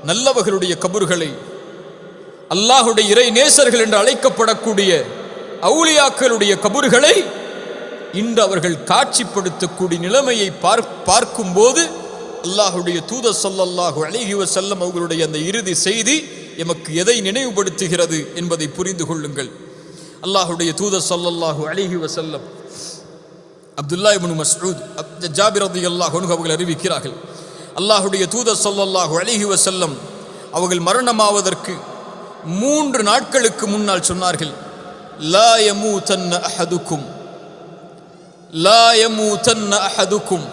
நல்லவர்களுடைய கபர்களை, அல்லாஹுடைய இறை நேசர்கள் என்று அழைக்கப்படக்கூடிய அவுலியாக்களுடைய கபர்களை இன்று அவர்கள் காட்சிப்படுத்தக்கூடிய நிலைமையை பார்க்கும்போது அல்லாஹுடைய தூதர் ஸல்லல்லாஹு அலைஹி வஸல்லம் அவர்களுடைய அந்த இறுதி செய்தி எமக்கு எதை நினைவுபடுத்துகிறது என்பதை புரிந்து கொள்ளுங்கள். அல்லாஹுடைய தூதர் ஸல்லல்லாஹு அலைஹி வஸல்லம் அப்துல்லா இப்னு மஸ்ஊத் ஜாபிர் ரலியல்லாஹு அன்ஹு அவர்கள் அறிவிக்கிறார்கள், அல்லாஹுடைய தூதர் ஸல்லல்லாஹு அலைஹி வஸல்லம் அவர்கள் மரணமாவதற்கு 3 நாட்களுக்கு முன்னால் சொன்னார்கள், லா யமூதன்ன அஹதுக்கும், லா யமூதன்ன அஹதுக்கும்,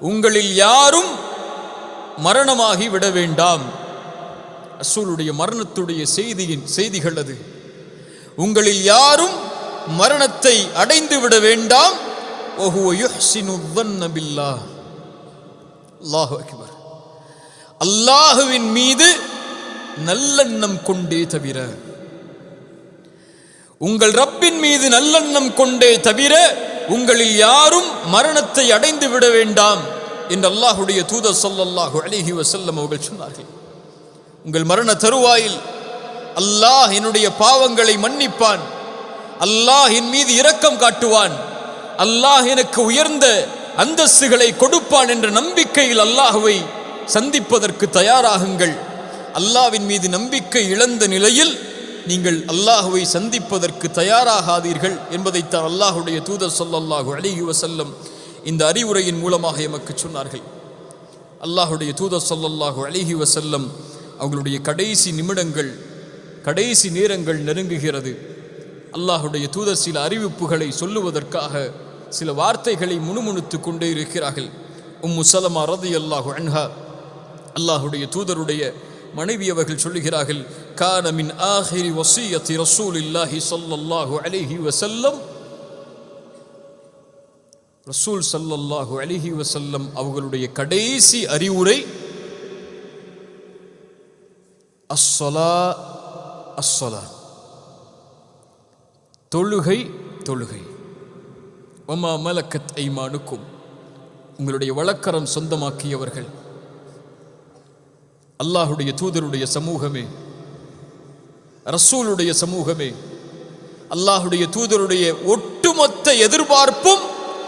உங்களில் யாரும் மரணமாகி விட வேண்டாம். ரசூலுடைய மரணத்துடைய செய்திகள் அது. உங்களில் யாரும் மரணத்தை அடைந்து விட வேண்டாம். வஹுவ யுஹ்சினு ظن بالله. அல்லாஹு அக்பர். அல்லாஹுவின் மீது நல்லெண்ணம் கொண்டே தவிர, உங்கள் ரப்பின் மீது நல்லெண்ணம் கொண்டே தவிர உங்களில் யாரும் மரணத்தை அடைந்து விட வேண்டாம் என்று அல்லாஹுடைய தூதர் ஸல்லல்லாஹு அலைஹி வஸல்லம் அவர்கள் சொன்னார்கள். உங்கள் மரண தருவாயில் அல்லாஹ் என்னுடைய பாவங்களை மன்னிப்பான், அல்லாஹ் என் மீது இரக்கம் காட்டுவான், அல்லாஹ் எனக்கு உயர்ந்த அந்தஸ்துகளை கொடுப்பான் என்ற நம்பிக்கையில் அல்லாஹுவை சந்திப்பதற்கு தயாராகுங்கள். அல்லாஹ்வின் மீது நம்பிக்கை இழந்த நிலையில் நீங்கள் அல்லாஹுவை சந்திப்பதற்கு தயாராகாதீர்கள் என்பதைத்தான் அல்லாஹுடைய தூதர் ஸல்லல்லாஹு அலைஹி வஸல்லம் இந்த அறிவுரையின் மூலமாக எமக்கு சொன்னார்கள். அல்லாஹுடைய தூதர் ஸல்லல்லாஹு அலைஹி வஸல்லம் அவர்களுடைய கடைசி நிமிடங்கள், கடைசி நேரங்கள் நெருங்குகிறது. அல்லாஹுடைய தூதர் சில அறிவிப்புகளை சொல்லுவதற்காக சில வார்த்தைகளை முணுமுணுத்து கொண்டே இருக்கிறார்கள். உம்மு சலமா ரலியல்லாஹு அன்ஹா, அல்லாஹுடைய தூதருடைய மனைவி, அவர்கள் சொல்லுகிறார்கள், கான மின் ஆஹிரி வஸியத்தி ரசூலில்லாஹி ஸல்லல்லாஹு அலைஹி வஸல்லம், ரசூல் ஸல்லல்லாஹு அலைஹி வஸல்லம் அவர்களுடைய கடைசி அறிவுரை அஸ்ஸலா அஸ்ஸலா, தொழுகை தொழுகை. வமா மலக்கத் ஐமானுக்கும், உங்களுடைய வழக்கரம் சொந்தமாக்கியவர்கள். அல்லாஹுடைய தூதருடைய சமூகமே, ரசூலுடைய சமூகமே, அல்லாஹுடைய தூதருடைய ஒட்டுமொத்த எதிர்பார்ப்பும்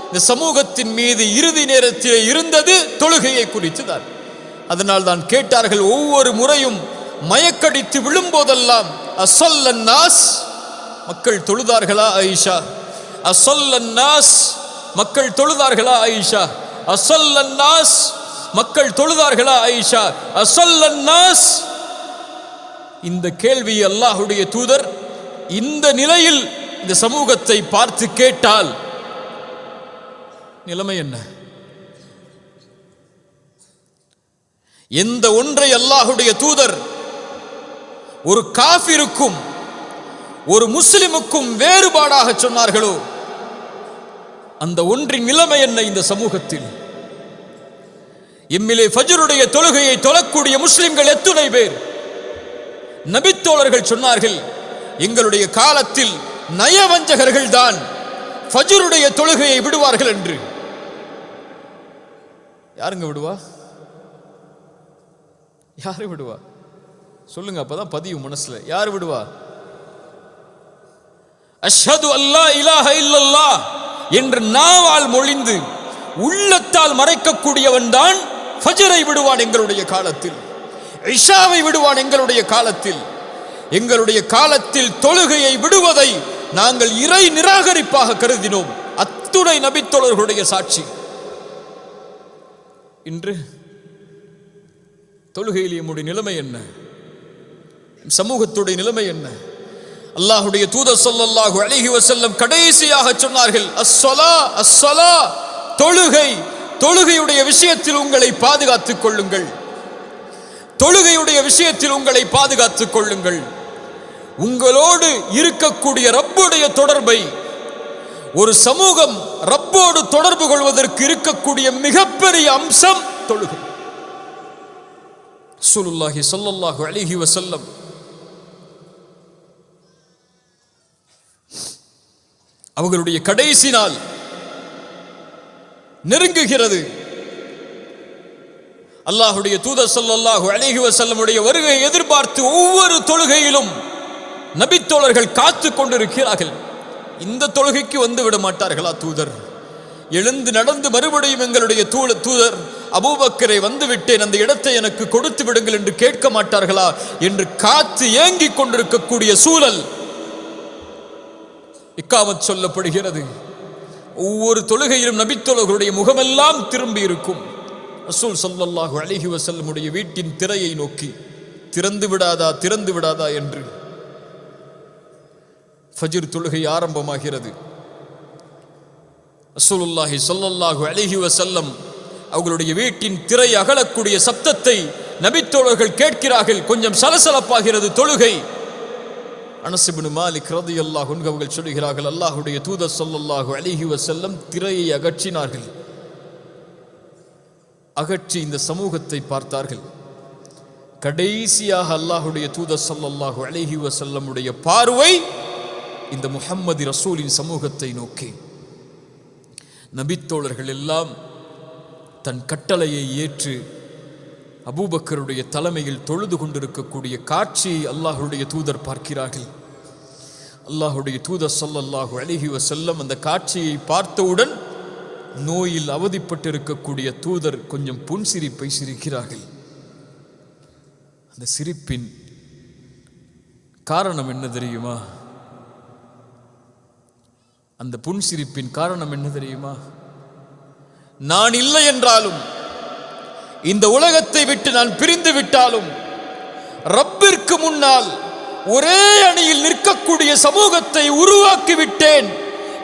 இந்த சமூகத்தின் மீது இறுதி நேரத்திலே இருந்தது தொழுகையை குறித்து தான். அதனால் தான் கேட்டார்கள், ஒவ்வொரு முறையும் மயக்கடித்து விழும்போதெல்லாம், அஸல்லன் நாஸ், மக்கள் தொழுதார்களா ஆயிஷா? அஸல்லன் நாஸ், மக்கள் தொழுதார்களா ஆயிஷா? அஸல்லன் நாஸ், மக்கள் தொழுதார்களா ஆயிஷா? அஸல்லன் நாஸ். இந்த கேள்வி அல்லாஹுடைய தூதர் இந்த நிலையில் இந்த சமூகத்தை பார்த்து கேட்டால் நிலைமை என்ன? எந்த ஒன்றை அல்லாஹுடைய தூதர் ஒரு காஃபிருக்கும் ஒரு முஸ்லிமுக்கும் வேறுபாடாக சொன்னார்களோ அந்த ஒன்றின் நிலைமை என்ன இந்த சமூகத்தில்? எம்மிலே ஃபஜ்ருடைய தொழுகையை தொழக்கூடிய முஸ்லிம்கள் எத்தனை பேர்? நபித்தோழர்கள் சொன்னார்கள், எங்களுடைய காலத்தில் நயவஞ்சகர்கள் தான் ஃபஜ்ருடைய தொழுகையை விடுவார்கள் என்று. யாருங்க விடுவா? யாரு விடுவா? சொல்லுங்க, அப்பதான் பதிவு மனசுல. யாரு விடுவா? அஷ்ஹது அல்லா இலாஹ இல்லல்லாஹ் என்று நாவால் மொழிந்து உள்ளத்தால் மறைக்கக்கூடியவன் தான் ஃபஜ்ரை விடுவான் எங்களுடைய காலத்தில், இஷாவை விடுவான் எங்களுடைய காலத்தில். எங்களுடைய காலத்தில் தொழுகையை விடுவதை நாங்கள் இறை நிராகரிப்பாக கருதினோம். அத்துணை நபித்தோழர்களுடைய சாட்சி. இன்று தொழுகையில் நம்முடைய நிலைமை என்ன? சமூகத்துடைய நிலைமை என்ன? அல்லாஹுடைய தூதர் ஸல்லல்லாஹு அலைஹி வஸல்லம் கடைசியாக சொன்னார்கள், அஸ்ஸலா அஸ்ஸலா, தொழுகை. தொழுகையுடைய விஷயத்தில் உங்களை பாதுகாத்துக் கொள்ளுங்கள், தொழுகையுடைய விஷயத்தில் உங்களை பாதுகாத்துக் கொள்ளுங்கள். உங்களோடு இருக்கக்கூடிய ரப்புடைய தொடர்பை, ஒரு சமூகம் ரப்போடு தொடர்பு கொள்வதற்கு இருக்கக்கூடிய மிகப்பெரிய அம்சம் தொழுகை. ரசூலுல்லாஹி ஸல்லல்லாஹு அலைஹி வஸல்லம் அவர்களுடைய கடைசி நாள் நெருங்குகிறது. அல்லாஹுடைய தூதர் ஸல்லல்லாஹு அலைஹி வஸல்லமுடைய வருகையை எதிர்பார்த்து ஒவ்வொரு தொழுகையிலும் நபித்தோழர்கள் காத்து கொண்டிருக்கிறார்கள். இந்த தொழுகைக்கு வந்து விட மாட்டார்களா தூதர்? எழுந்து நடந்து மறுபடியும் எங்களுடைய தூதர் அபூபக்கரை வந்து விட்டேன், அந்த இடத்தை எனக்கு கொடுத்து விடுங்கள் என்று கேட்க மாட்டார்களா என்று காத்து ஏங்கிக் கொண்டிருக்கக்கூடிய சூழல் இக்காமத் சொல்லப்படுகிறது. ஒவ்வொரு தொழுகையிலும் நபித்தோழர்களுடைய முகமெல்லாம் திரும்பி இருக்கும். ரசூல் ஸல்லல்லாஹு அலைஹி வஸல்லமுடைய வீட்டின் திரையை நோக்கி, திறந்து விடாதா திறந்து விடாதா என்று. ஃபஜ்ர் தொழுகை ஆரம்பமாகிறது. ரசூலுல்லாஹி ஸல்லல்லாஹு அலைஹி வஸல்லம் அவர்களுடைய வீட்டின் திரை அகலக்கூடிய சப்தத்தை நபித்தோழர்கள் கேட்கிறார்கள். கொஞ்சம் சலசலப்பாகிறது தொழுகை. அனஸ் இப்னு மாலிக் ரலியல்லாஹு அன்ஹு அவர்கள் சொல்கிறார்கள், அல்லாஹ்வுடைய தூதர் ஸல்லல்லாஹு அலைஹி வஸல்லம் திரையை அகற்றினார்கள். அகற்றி இந்த சமூகத்தை பார்த்தார்கள். கடைசியாக அல்லாஹ்வுடைய தூதர் ஸல்லல்லாஹு அலைஹி வஸல்லமுடைய பார்வை இந்த முஹம்மது ரசூலின் சமூகத்தை நோக்கி. நபித்தோழர்கள் எல்லாம் தன் கட்டளையை ஏற்று அபூபக்கருடைய தலைமையில் தொழுது கொண்டிருக்கக்கூடிய காட்சியை அல்லாஹ்வுடைய தூதர் பார்க்கிறார்கள். அல்லாஹ்வுடைய தூதர் ஸல்லல்லாஹு அலைஹி வஸல்லம் அந்த காட்சியை பார்த்தவுடன் நோயில் அவதிப்பட்டிருக்கக்கூடிய தூதர் கொஞ்சம் புன்சிரிப்பை சிரிக்கிறார்கள். அந்த சிரிப்பின் காரணம் என்ன தெரியுமா? அந்த புன்சிரிப்பின் காரணம் என்ன தெரியுமா? நான் இல்லை என்றாலும், இந்த உலகத்தை விட்டு நான் பிரிந்து விட்டாலும், ரப்பிற்கு முன்னால் ஒரே அணியில் நிற்கக்கூடிய சமூகத்தை உருவாக்கி விட்டேன்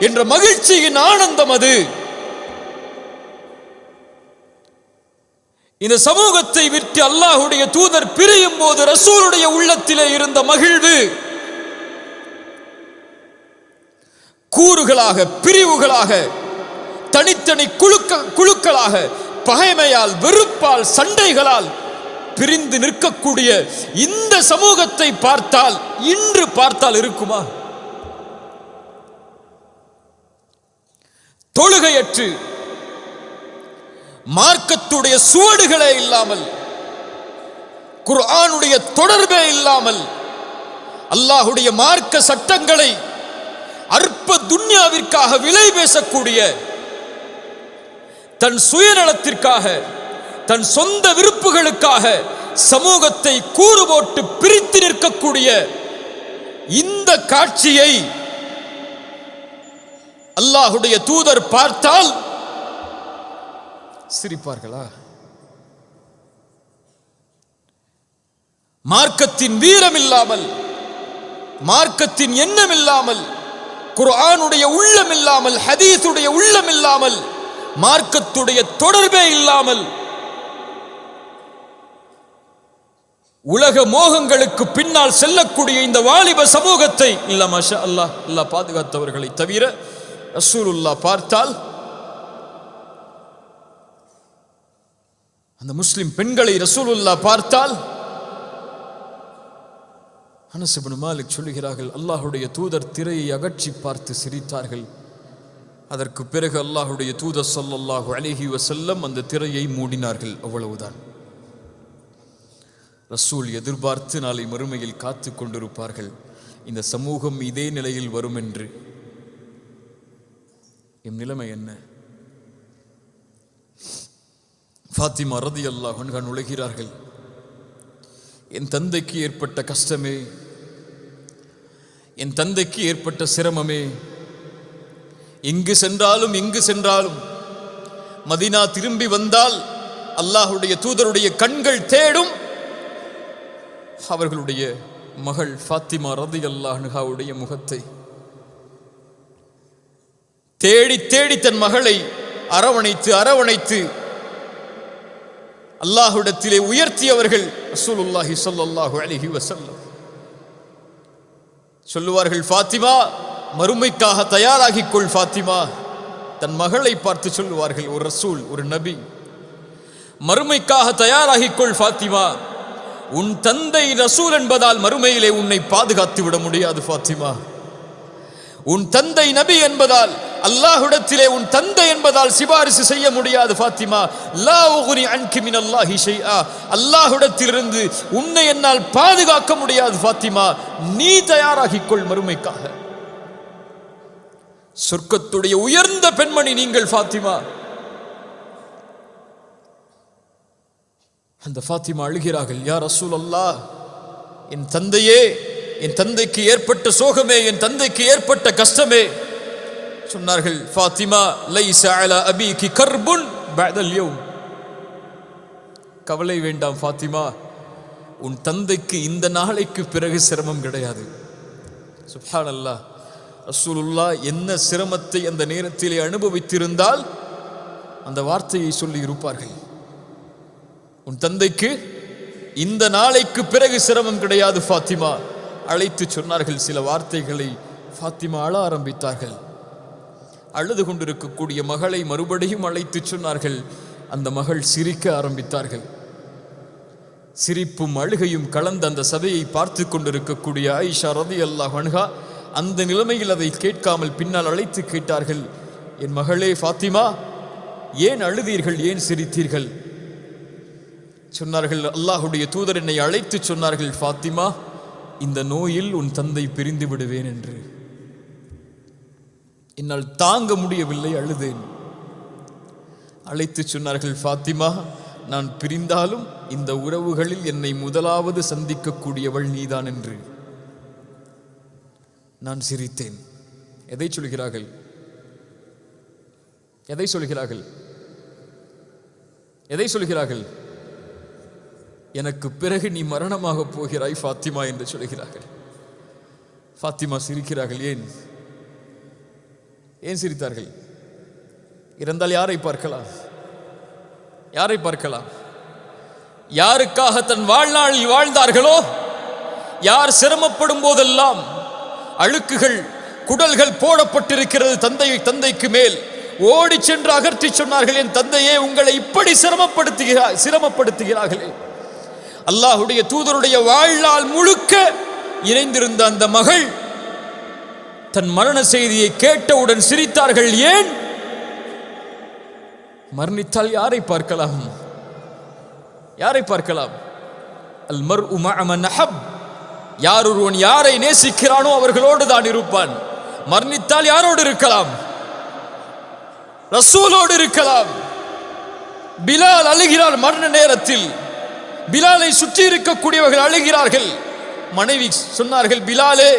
என்ற மகிழ்ச்சியின் ஆனந்தம் அது. இந்த சமூகத்தை விட்டு அல்லாஹ்வுடைய தூதர் பிரியும் போது ரசூலுடைய உள்ளத்திலே இருந்த மகிழ்வு கூறுகளாக, பிரிவுகளாக, தனித்தனி குழுக்களாக, பகைமையால், வெறுப்பால், சண்டைகளால் பிரிந்து நிற்கக்கூடிய இந்த சமூகத்தை பார்த்தால், இன்று பார்த்தால் இருக்குமா? தொழுகையற்று மார்க்கத்துடைய சுவடுகளே இல்லாமல், குர்ஆனுடைய தொடர்பே இல்லாமல், அல்லாஹ்வுடைய மார்க்க சட்டங்களை அற்ப துன்யாவிற்காக விலை பேசக்கூடிய, தன் சுயநலத்திற்காக, தன் சொந்த விருப்புகளுக்காக சமூகத்தை கூறு போட்டு பிரித்து நிற்கக்கூடிய இந்த காட்சியை அல்லாஹ்வுடைய தூதர் பார்த்தால் சிரிப்பார்களா? மார்க்கத்தின் வீரம் இல்லாமல், மார்க்கத்தின் எண்ணம் இல்லாமல், குர்ஆனுடைய உள்ளம் இல்லாமல், ஹதீஸுடைய உள்ளம் இல்லாமல், மார்க்கத்துடைய தொடர்பே இல்லாமல், உலக மோகங்களுக்கு பின்னால் செல்லக்கூடிய இந்த வாலிப சமூகத்தை இல்ல மாஷா அல்லாஹ், அல்லாஹ் பாதுகாத்தவர்களை தவிர ரசூலுல்லாஹ் பார்த்தால், அந்த முஸ்லிம் பெண்களை ரசூலுல்லாஹ் பார்த்தால், அனஸ் இப்னு மாலிக் சொல்லுகிறார்கள், அல்லாஹ்வுடைய தூதர் திரையை அகற்றி பார்த்து சிரித்தார்கள். அதற்கு பிறகு அல்லாஹ்வுடைய தூதர் ஸல்லல்லாஹு அலைஹி வஸல்லம் அந்த திரையை மூடினார்கள். அவ்வளவுதான். ரசூல் எதிர்பார்த்து நாளை மறுமையில் காத்து கொண்டிருப்பார்கள், இந்த சமூகம் இதே நிலையில் வரும் என்று. எம் நிலைமை என்ன? ஃபாத்திமா ரலியல்லாஹு அன்ஹா நுழைகிறார்கள். என் தந்தைக்கு ஏற்பட்ட கஷ்டமே, என் தந்தைக்கு ஏற்பட்ட சிரமமே, எங்கு சென்றாலும் எங்கு சென்றாலும், மதீனா திரும்பி வந்தால் அல்லாஹ்வுடைய தூதருடைய கண்கள் தேடும் அவர்களுடைய மகள் ஃபாத்திமா ரலியல்லாஹு அன்ஹாவுடைய முகத்தை. தேடி தேடி தன் மகளை அரவணைத்து அரவணைத்து அல்லாஹ்விடத்திலே உயர்த்தியவர்கள் ரசூலுல்லாஹி ஸல்லல்லாஹு அலைஹி வஸல்லம். சொல்லுவார்கள், ஃபாத்திமா மறுமைக்காக தயாராகிக் கொள் ஃபாத்திமா. தன் மகளை பார்த்து சொல்லுவார்கள், ஒரு ரசூல், ஒரு நபி, மறுமைக்காக தயாராகிக் கொள் ஃபாத்திமா. உன் தந்தை ரசூல் என்பதால் மறுமையிலே உன்னை பாதுகாத்து விட முடியாது ஃபாத்திமா. உன் தந்தை நபி என்பதால், அல்லாஹ்விடத்திலே உன் தந்தை என்பதால் சிபாரிசு செய்ய முடியாது ஃபாத்திமா. லா உக்னி அன்கி மினல்லாஹி ஷைஆ. அல்லாஹ்விடத்திலிருந்து உன்னை என்னால் பாதுகாக்க முடியாது ஃபாத்திமா. நீ தயாராகிக்கொள் மறுமைக்காக. சொர்க்கத்துடைய உயர்ந்த பெண்மணி நீங்கள் ஃபாத்திமா. அந்த ஃபாத்திமா அழுகிறார்கள், யா ரசூலல்லாஹ், என் தந்தையே, என் தந்தைக்கு ஏற்பட்ட சோகமே, என் தந்தைக்கு ஏற்பட்ட கஷ்டமே. சொன்னார்கள், ஃபாத்திமா லைஸ அலா அபீகி கர்புன் பஅதல் யௌம். கவலை வேண்டாம் ஃபாத்திமா, உன் தந்தைக்கு இந்த நாளைக்கு பிறகு சிரமம் கிடையாது. சுப்ஹானல்லாஹ். ரசூலுல்லாஹ் என்ன சிரமத்தை அந்த நேரத்திலே அனுபவித்திருந்தால் அந்த வார்த்தையை சொல்லி இருப்பார்கள். உன் தந்தைக்கு இந்த நாளைக்கு பிறகு சிரமம் கிடையாது ஃபாத்திமா. அழைத்து சொன்னார்கள் சில வார்த்தைகளை. ஃபாத்திமா அழ ஆரம்பித்தார்கள். அழுது கொண்டிருக்கக்கூடிய மகளை மறுபடியும் அழைத்து சொன்னார்கள். அந்த மகள் சிரிக்க ஆரம்பித்தார்கள். சிரிப்பும் அழுகையும் கலந்த அந்த சபையை பார்த்து கொண்டிருக்கக்கூடிய ஆயிஷா ரலியல்லாஹு அன்ஹா அந்த நிலைமையில் அதை கேட்காமல் பின்னால் அழைத்து கேட்டார்கள், என் மகளே ஃபாத்திமா, ஏன் அழுதீர்கள், ஏன் சிரித்தீர்கள்? சொன்னார்கள், அல்லாஹுடைய தூதர் என்னை அழைத்து சொன்னார்கள், ஃபாத்திமா, இந்த நோயில் உன் தந்தை பிரிந்து விடுவேன் என்று. என்னால் தாங்க முடியவில்லை, அழுதேன். அழைத்து சொன்னார்கள், ஃபாத்திமா, நான் பிரிந்தாலும் இந்த உறவுகளில் என்னை முதலாவது சந்திக்கக்கூடியவள் நீதான் என்று. நான் சிரித்தேன். எதை சொல்கிறார்கள்? எதை சொல்கிறார்கள்? எதை சொல்கிறார்கள்? எனக்கு பிறகு நீ மரணமாக போகிறாய் ஃபாத்திமா என்று சொல்கிறார்கள். ஃபாத்திமா சிரிக்கிறார்கள். ஏன் ஏன் சிரித்தார்கள்? இறந்தால் யாரை பார்க்கலாம்? யாரை பார்க்கலாம்? யாருக்காக தன் வாழ்நாளில் வாழ்ந்தார்களோ, யார் சிரமப்படும் போதெல்லாம் அழுக்குகள் குடல்கள் போடப்பட்டிருக்கிறது தந்தைக்கு மேல், ஓடி சென்று அகற்றி சொன்னார்கள், என் தந்தையே உங்களை இப்படி சிரமப்படுத்துகிறார்களே. அல்லாஹுடைய தூதருடைய வாழ்நாள் முழுக்க இணைந்திருந்த அந்த மகள் தன் மரண செய்தியை கேட்டவுடன் சிரித்தார்கள். ஏன்? மரணித்தால் யாரை பார்க்கலாம்? யாரை பார்க்கலாம்? அல் மர்உ மஅ மன் அஹப். யார் ஒருவன் யாரை நேசிக்கிறானோ அவர்களோடு தான் இருப்பான். மரணித்தால் யாரோடு இருக்கலாம்? ரசூலோடு இருக்கலாம். பிலால் அழுகிறார் மரண நேரத்தில். பிலாலை சுற்றி இருக்கக்கூடியவர்கள் அழுகிறார்கள். மனைவி சொன்னார்கள், பிலாலே,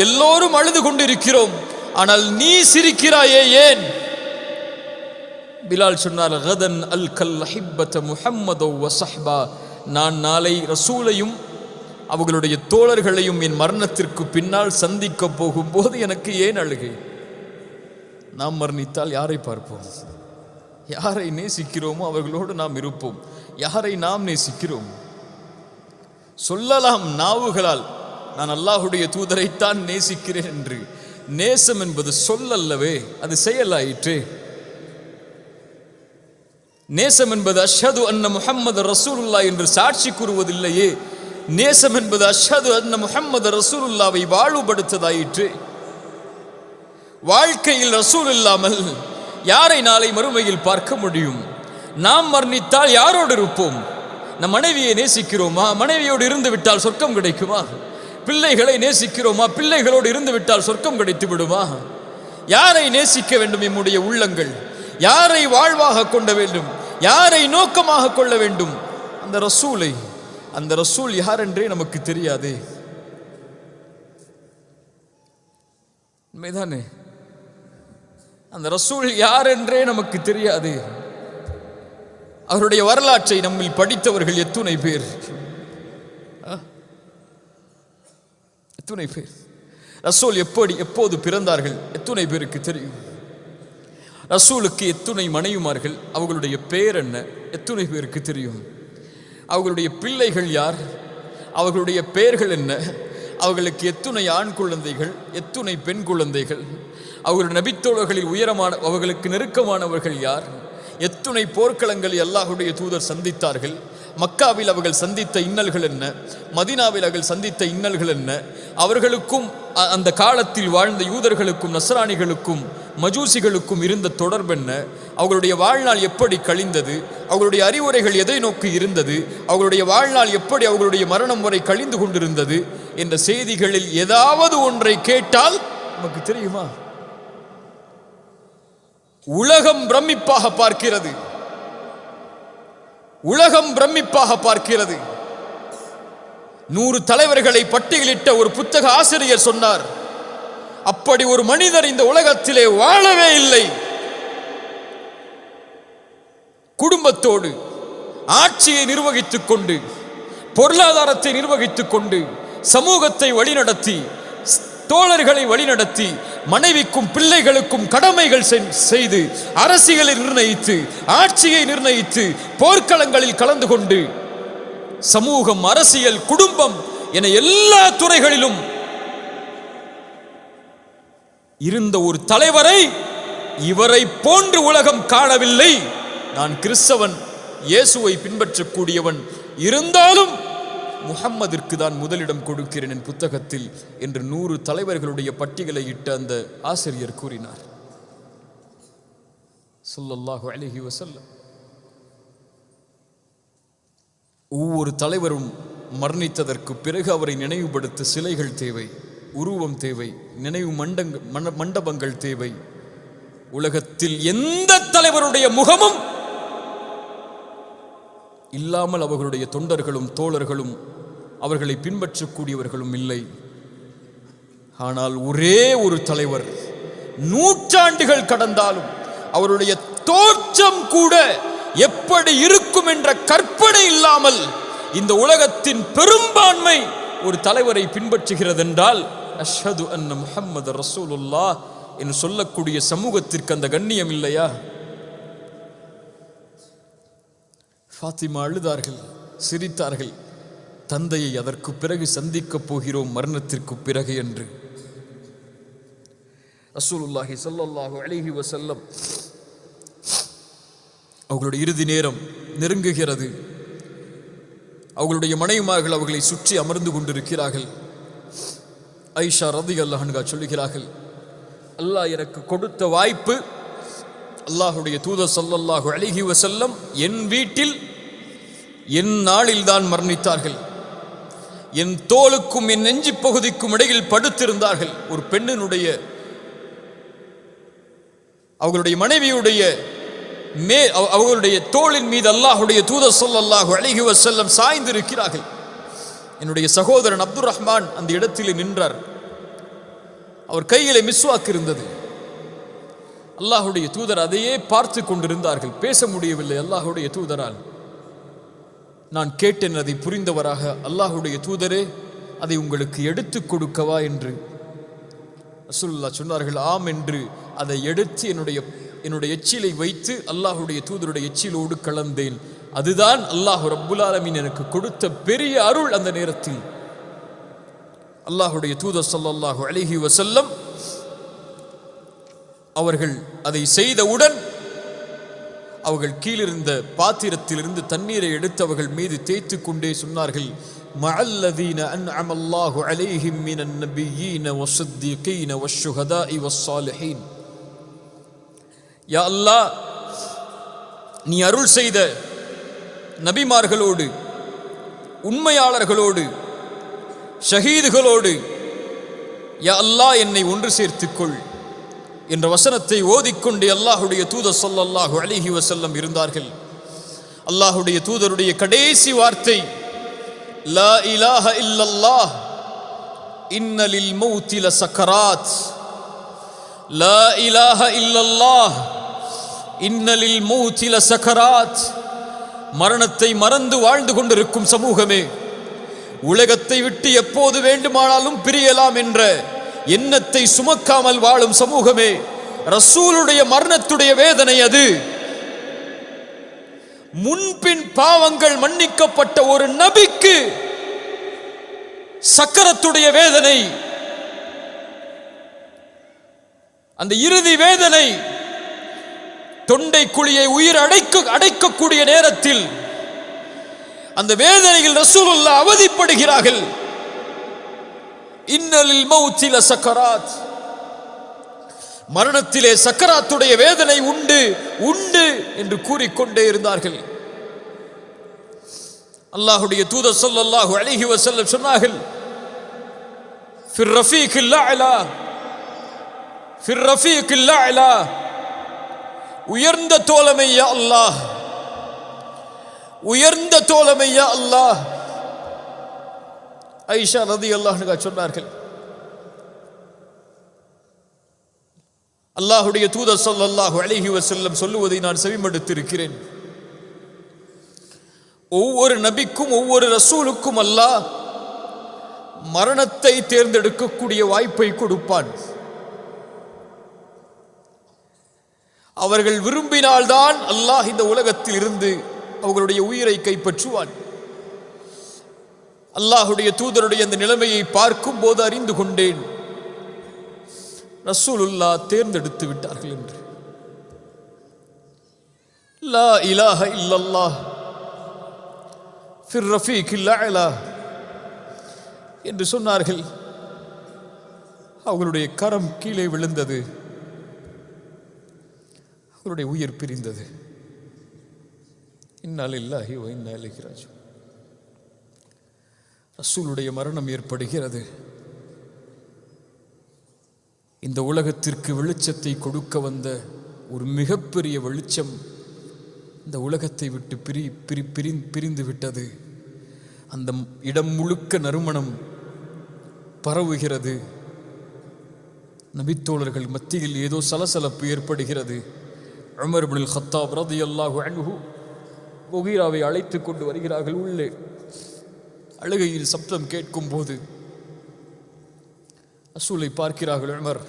எல்லோரும் அழுது கொண்டிருக்கிறோம், ஆனால் நீ சிரிக்கிறாயே, ஏன்? பிலால் சொன்னார், கதன் அல் கல் ஹிப்பத முஹம்மது வ ஸஹ்பா. நான் நாளை ரசூலையும் அவர்களுடைய தோழர்களையும் என் மரணத்திற்கு பின்னால் சந்திக்க போகும்போது எனக்கு ஏன் அழுகை? நாம் மரணித்தால் யாரை பார்ப்போம்? யாரை நேசிக்கிறோமோ அவர்களோடு நாம் இருப்போம். யாரை நாம் நேசிக்கிறோம்? சொல்லலாம் நாவுகளால், நான் அல்லாஹுடைய தூதரைத்தான் நேசிக்கிறேன் என்று. நேசம் என்பது சொல்லல்லவே, அது செயலாயிற்று. நேசம் என்பது அஷ்ஹது அன்ன முஹம்மது ரசூலுல்லாஹ் என்று சாட்சி கூறுவதில்லையே. நேசம் என்பது அஷ்ஹது அன்ன முஹம்மது ரசூலுல்லாவை வாழ்வுபடுத்ததாயிற்று. வாழ்க்கையில் ரசூல் இல்லாமல் யாரை நாளை மறுமையில் பார்க்க முடியும்? நாம் மரணித்தால் யாரோடு இருப்போம்? நம் மனைவியை நேசிக்கிறோமா? மனைவியோடு இருந்து விட்டால் சொர்க்கம் கிடைக்குமா? பிள்ளைகளை நேசிக்கிறோமா? பிள்ளைகளோடு இருந்து விட்டால் சொர்க்கம் கிடைத்து விடுமா? யாரை நேசிக்க வேண்டும்? நம்முடைய உள்ளங்கள் யாரை வாழ்வாக கொள்ள வேண்டும்? யாரை நோக்கமாக கொள்ள வேண்டும்? அந்த ரசூலை. அந்த ரசூல் யார் என்றே நமக்கு தெரியாதே. உண்மைதானே? அந்த ரசூல் யார் என்றே நமக்கு தெரியாது. அவருடைய வரலாற்றை நம்மில் படித்தவர்கள் எத்துணை பேர்? எத்துணை பேர்? ரசூல் எப்போது பிறந்தார்கள் எத்துணை பேருக்கு தெரியும்? ரசூலுக்கு எத்துணை மனைவிமார்கள், அவர்களுடைய பெயர் என்ன எத்துணை பேருக்கு தெரியும்? அவர்களுடைய பிள்ளைகள் யார், அவர்களுடைய பெயர்கள் என்ன? அவர்களுக்கு எத்துணை ஆண் குழந்தைகள், எத்துணை பெண் குழந்தைகள்? அவர்களுடைய நபித்தோழர்களில் உயரமான அவர்களுக்கு நெருக்கமானவர்கள் யார்? எத்துணை போர்க்களங்களில் அல்லாஹுடைய தூதர் சந்தித்தார்கள்? மக்காவில் அவர்கள் சந்தித்த இன்னல்கள் என்ன? மதீனாவில் அவர்கள் சந்தித்த இன்னல்கள் என்ன? அவர்களுக்கும் அந்த காலத்தில் வாழ்ந்த யூதர்களுக்கும் நஸ்ரானிகளுக்கும் மஜூசிகளுக்கும் இருந்த தொடர்பு என்ன? அவர்களுடைய வாழ்நாள் எப்படி கழிந்தது? அவர்களுடைய அறிவுரைகள் எதை நோக்கி இருந்தது? அவர்களுடைய வாழ்நாள் எப்படி அவர்களுடைய மரணம் வரை கழிந்து கொண்டிருந்தது என்ற செய்திகளில் ஏதாவது ஒன்றை கேட்டால் நமக்கு தெரியுமா? உலகம் பிரமிப்பாக பார்க்கிறது. உலகம் பிரமிப்பாக பார்க்கிறது. 100 தலைவர்களை பட்டியலிட்ட ஒரு புத்தக ஆசிரியர் சொன்னார், அப்படி ஒரு மனிதர் இந்த உலகத்திலே வாழவே இல்லை. குடும்பத்தோடு ஆட்சியை நிர்வகித்துக் கொண்டு, பொருளாதாரத்தை நிர்வகித்துக் கொண்டு, சமூகத்தை வழிநடத்தி தோழர்களை வழிநடத்தி மனைவிக்கும் பிள்ளைகளுக்கும் கடமைகள் செய்து அரசியலை நிர்ணயித்து ஆட்சியை நிர்ணயித்து போர்க்களங்களில் கலந்து கொண்டு சமூகம், அரசியல், குடும்பம் என எல்லா துறைகளிலும் இருந்த ஒரு தலைவரை இவரை போன்று உலகம் காணவில்லை. நான் கிறிஸ்தவன், இயேசுவை பின்பற்றக்கூடியவன், இருந்தாலும் முஹம்மதிற்கு தான் முதலிடம் கொடுக்கிறேன் என் புத்தகத்தில் என்று 100 தலைவர்களுடைய பட்டியலை இட்ட அந்த ஆசிரியர் கூறினார். ஸல்லல்லாஹு அலைஹி வஸல்லம். ஒவ்வொரு தலைவரும் மரணித்ததற்கு பிறகு அவரை நினைவுபடுத்த சிலைகள் தேவை, உருவம் தேவை, நினைவு மண்டபங்கள் தேவை. உலகத்தில் எந்த தலைவருடைய முகமும் இல்லாமல் அவர்களுடைய தொண்டர்களும் தோழர்களும் அவர்களை பின்பற்றக்கூடியவர்களும் இல்லை. ஆனால் ஒரே ஒரு தலைவர் நூற்றாண்டுகள் கடந்தாலும் அவருடைய தோற்றம் கூட எப்படி இருக்கும் என்ற கற்பனை இல்லாமல் இந்த உலகத்தின் பெரும்பான்மை ஒரு தலைவரை பின்பற்றுகிறது என்றால் அஷ்ஹது அன்ன முஹம்மது ரசூலுல்லாஹ் என்று சொல்லக்கூடிய சமூகத்திற்கு அந்த கண்ணியம் இல்லையா? ஃபாத்திமா அழுதார்கள், சிரித்தார்கள். தந்தையை அதற்கு பிறகு சந்திக்கப் போகிறோம் மரணத்திற்கு பிறகு என்று. ரசூலுல்லாஹி ஸல்லல்லாஹு அலைஹி வஸல்லம் அவர்களுடைய இறுதி நேரம் நெருங்குகிறது. அவர்களுடைய மனைவிமார்கள் அவர்களை சுற்றி அமர்ந்து கொண்டிருக்கிறார்கள். ஐஷா ரலியல்லாஹு அன்ஹா சொல்லுகிறார்கள், அல்லாஹ் எனக்கு கொடுத்த வாய்ப்பு, அல்லாஹுடைய தூதர் ஸல்லல்லாஹு அலைஹி வஸல்லம் என் வீட்டில் என் நாளில் தான் மரணித்தார்கள். என் தோலுக்கும் என் நெஞ்சு பகுதிக்கும் இடையில் படுத்திருந்தார்கள். ஒரு பெண்ணினுடைய அவர்களுடைய மனைவியுடைய அவர்களுடைய தோளின் மீது அல்லாஹுடைய தூதர் ஸல்லல்லாஹு அலைஹி வஸல்லம் சாய்ந்திருக்கிறார்கள். என்னுடைய சகோதரன் அப்துர் ரஹ்மான் அந்த இடத்தில் நின்றார். அவர் கையிலே மிஸ்வாக் இருந்தது. அல்லாஹுடைய தூதர் அதையே பார்த்து கொண்டிருந்தார்கள். பேச முடியவில்லை அல்லாஹுடைய தூதரால். நான் கேட்டேன் அதை புரிந்தவராக, அல்லாஹுடைய தூதரே அதை உங்களுக்கு எடுத்து கொடுக்கவா என்று. ரசூலுல்லாஹ் சொன்னார்கள், ஆம் என்று அதை எடுத்து என்னுடைய எச்சிலை வைத்து அல்லாஹுடைய தூதருடைய எச்சிலோடு கலந்தேன். அதுதான் அல்லாஹ் ரப்புல் ஆலமீன் எனக்கு கொடுத்த பெரிய அருள். அந்த நேரத்தில் அல்லாஹுடைய தூதர் ஸல்லல்லாஹு அலைஹி வஸல்லம் அவர்கள் அதை செய்தவுடன் அவர்கள் கீழிருந்த பாத்திரத்திலிருந்து தண்ணீரை எடுத்து அவர்கள் மீது தேய்த்து கொண்டே சொன்னார்கள், மஅல்லதீன அன்அமல்லாஹு அலைஹிம் மினன் நபிய்யீன வஸ்ஸித்தீகீன வஷ்ஷுஹதாஇ வஸ்ஸாலிஹீன். யா அல்லாஹ், நீ அருள் செய்த நபிமார்களோடு, உண்மையாளர்களோடு, ஷஹீதுகளோடு யா அல்லாஹ் என்னை ஒன்று சேர்த்துக்கொள் என்ற வசனத்தை ஓதிக்கொண்டே அல்லாஹுடைய தூதர் ஸல்லல்லாஹு அலைஹி வஸல்லம் இருந்தார்கள். அல்லாஹுடைய தூதருடைய கடைசி வார்த்தை லா இலாஹ இல்லல்லாஹ் இன்ன லில் மௌத்தி லசக்கராத். லா இலாஹ இல்லல்லாஹ் இன்ன லில் மௌத்தி லசக்கராத். மரணத்தை மறந்து வாழ்ந்து கொண்டிருக்கும் சமூகமே, உலகத்தை விட்டு எப்போது வேண்டுமானாலும் பிரியலாம் என்ற எண்ணத்தை சுமக்காமல் வாழும் சமூகமே, ரசூலுடைய மரணத்துடைய வேதனை அது. முன்பின் பாவங்கள் மன்னிக்கப்பட்ட ஒரு நபிக்கு சக்கரத்துடைய வேதனை, அந்த இறுதி வேதனை, தொண்டை குழியை உயிர் அடைக்கக்கூடிய நேரத்தில் அந்த வேதனையில் ரசூலுல்லாஹ் அவதிப்படுகிறார்கள். இன்னலில் மௌத்தி லசக்கராத். மரணத்திலே சக்கராத்துடைய வேதனை உண்டு உண்டு என்று கூறிக்கொண்டே இருந்தார்கள். அல்லாஹுடைய தூதர் ஸல்லல்லாஹு அலைஹி வஸல்லம் சொன்னார்கள், ஃபிர் ரஃபீகில் அலா, ஃபிர் ரஃபீகில் அலா, உயர்ந்த தோழமை யா அல்லாஹ், உயர்ந்த தோழமை யா அல்லாஹ். ஐஷா ரலியல்லாஹு அன்ஹா சொன்னார்கள், அல்லாஹுடைய தூதர் ஸல்லல்லாஹு அலைஹி வஸல்லம் சொல்லுவதை நான் செவிமடுத்திருக்கிறேன். ஒவ்வொரு நபிக்கும் ஒவ்வொரு ரசூலுக்கும் அல்லாஹ் மரணத்தை தேர்ந்தெடுக்கக்கூடிய வாய்ப்பை கொடுப்பான். அவர்கள் விரும்பினால்தான் அல்லாஹ் இந்த உலகத்தில் இருந்து அவர்களுடைய உயிரை கைப்பற்றுவான். அல்லாஹுடைய தூதருடைய அந்த நிலைமையை பார்க்கும் போது அறிந்து கொண்டேன், ரசூலுல்லாஹ் தேர்ந்தெடுத்து விட்டார்கள் என்று. லா இலாஹ இல்லல்லாஹ் ஃபிர் ரஃபீகில் அலா என்று சொன்னார்கள். அவர்களுடைய கரம் கீழே விழுந்தது, அவருடைய உயிர் பிரிந்தது. இன்னா லில்லாஹி வ இன்னா இலைஹி ராஜிஊன். ரசூலுடைய மரணம் ஏற்படுகிறது. இந்த உலகத்திற்கு வெளிச்சத்தை கொடுக்க வந்த ஒரு மிகப்பெரிய வெளிச்சம் இந்த உலகத்தை விட்டு பிரிந்து விட்டது. அந்த இடம் முழுக்க நறுமணம் பரவுகிறது. நபித்தோழர்கள் மத்தியில் ஏதோ சலசலப்பு ஏற்படுகிறது. உமர் இப்னுல் கத்தாப் ரலியல்லாஹு அன்ஹு முகீராவை அழைத்து கொண்டு வருகிறார்கள். உள்ளே அழுகையில் சப்தம் கேட்கும் போது ரசூலை பார்க்கிறார்கள். உமர்,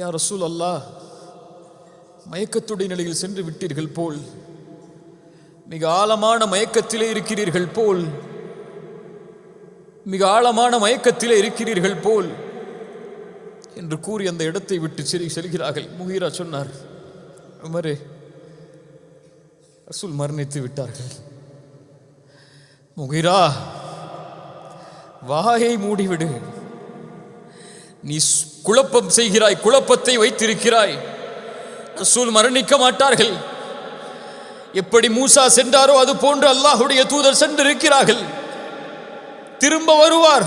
யா ரசூல் அல்லாஹ், மயக்கத்துடைய நிலையில் சென்று விட்டீர்கள் போல், மிக ஆழமான மயக்கத்திலே இருக்கிறீர்கள் போல், மிக ஆழமான மயக்கத்திலே இருக்கிறீர்கள் போல் என்று கூறி அந்த இடத்தை விட்டு செல்கிறார்கள். முகீரா சொன்னார், உமரே, ரசூல் மரணித்து விட்டார்கள். முகீரா, வாயை மூடிவிடு. நீ குழப்பம் செய்கிறாய், குழப்பத்தை வைத்திருக்கிறாய். ரசூல் மரணிக்க மாட்டார்கள். எப்படி மூசா சென்றாரோ அது போன்று அல்லாஹுடைய தூதர் சென்றிருக்கிறார்கள். திரும்ப வருவார்.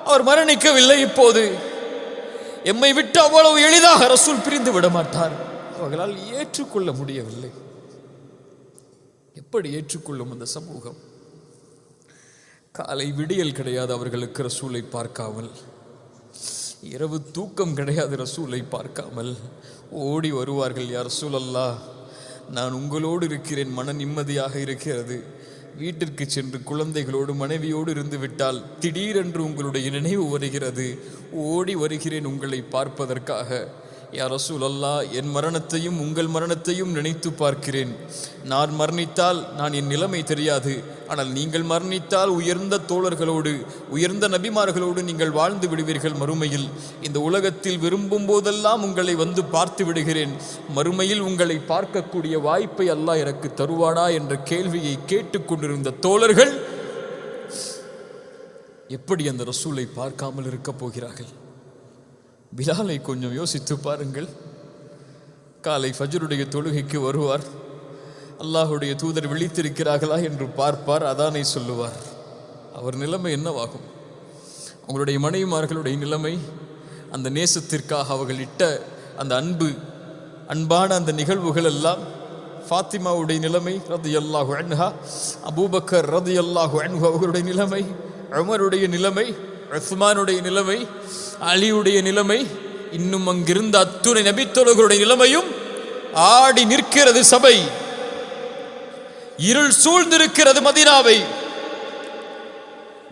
அவர் மரணிக்கவில்லை. இப்போது எம்மை விட்டு அவ்வளவு எளிதாக ரசூல் பிரிந்து விட மாட்டார். அவர்களால் ஏற்றுக்கொள்ள முடியவில்லை. எப்படி ஏற்றுக்கொள்ளும் அந்த சமூகம்? காலை விடியல் கிடையாது அவர்களுக்கு ரசூலை பார்க்காமல், இரவு தூக்கம் கிடையாது ரசூலை பார்க்காமல். ஓடி வருவார்கள். யா ரசூல் அல்லாஹ், நான் உங்களோடு இருக்கிறேன், மன நிம்மதியாக இருக்கிறது. வீட்டிற்கு சென்று குழந்தைகளோடு மனைவியோடு இருந்து விட்டால் திடீரென்று உங்களுடைய நினைவு வருகிறது. ஓடி வருகிறேன் உங்களை பார்ப்பதற்காக. யா ரசூல் அல்லாஹ், என் மரணத்தையும் உங்கள் மரணத்தையும் நினைத்து பார்க்கிறேன். நான் மரணித்தால் நான் என் நிலைமை தெரியாது. ஆனால் நீங்கள் மரணித்தால் உயர்ந்த தோழர்களோடு, உயர்ந்த நபிமார்களோடு நீங்கள் வாழ்ந்து விடுவீர்கள் மறுமையில். இந்த உலகத்தில் விரும்பும் போதெல்லாம் உங்களை வந்து பார்த்து விடுகிறேன். மறுமையில் உங்களை பார்க்கக்கூடிய வாய்ப்பை அல்லாஹ் எனக்கு தருவானா என்ற கேள்வியை கேட்டுக்கொண்டிருந்த தோழர்கள் எப்படி அந்த ரசூலை பார்க்காமல் இருக்க போகிறார்கள்? பிலாலை கொஞ்சம் யோசித்து பாருங்கள். காலை ஃபஜ்ருடைய தொழுகைக்கு வருவார். அல்லாஹுடைய தூதர் விழித்திருக்கிறார்களா என்று பார்ப்பார். அதானை சொல்லுவார். அவர் நிலைமை என்னவாகும்? அவங்களுடைய மனைவிமார்களுடைய நிலைமை, அந்த நேசத்திற்காக அவர்கள் இட்ட அந்த அன்பான அந்த நிகழ்வுகள் எல்லாம். ஃபாத்திமாவுடைய நிலைமை ரலியல்லாஹு அன்ஹா, அபூபக்கர் ரலியல்லாஹு அன்ஹு அவர்களுடைய நிலைமை, உமருடைய நிலைமை, உஸ்மானுடைய நிலைமை, அலியுடைய நிலைமை, இன்னும் அங்கிருந்த அத்துணை நபித்தோழர்களுடைய நிலைமையும் ஆடி நிற்கிறது. சபை இருள் சூழ்ந்திருக்கிறது. மதீனாவை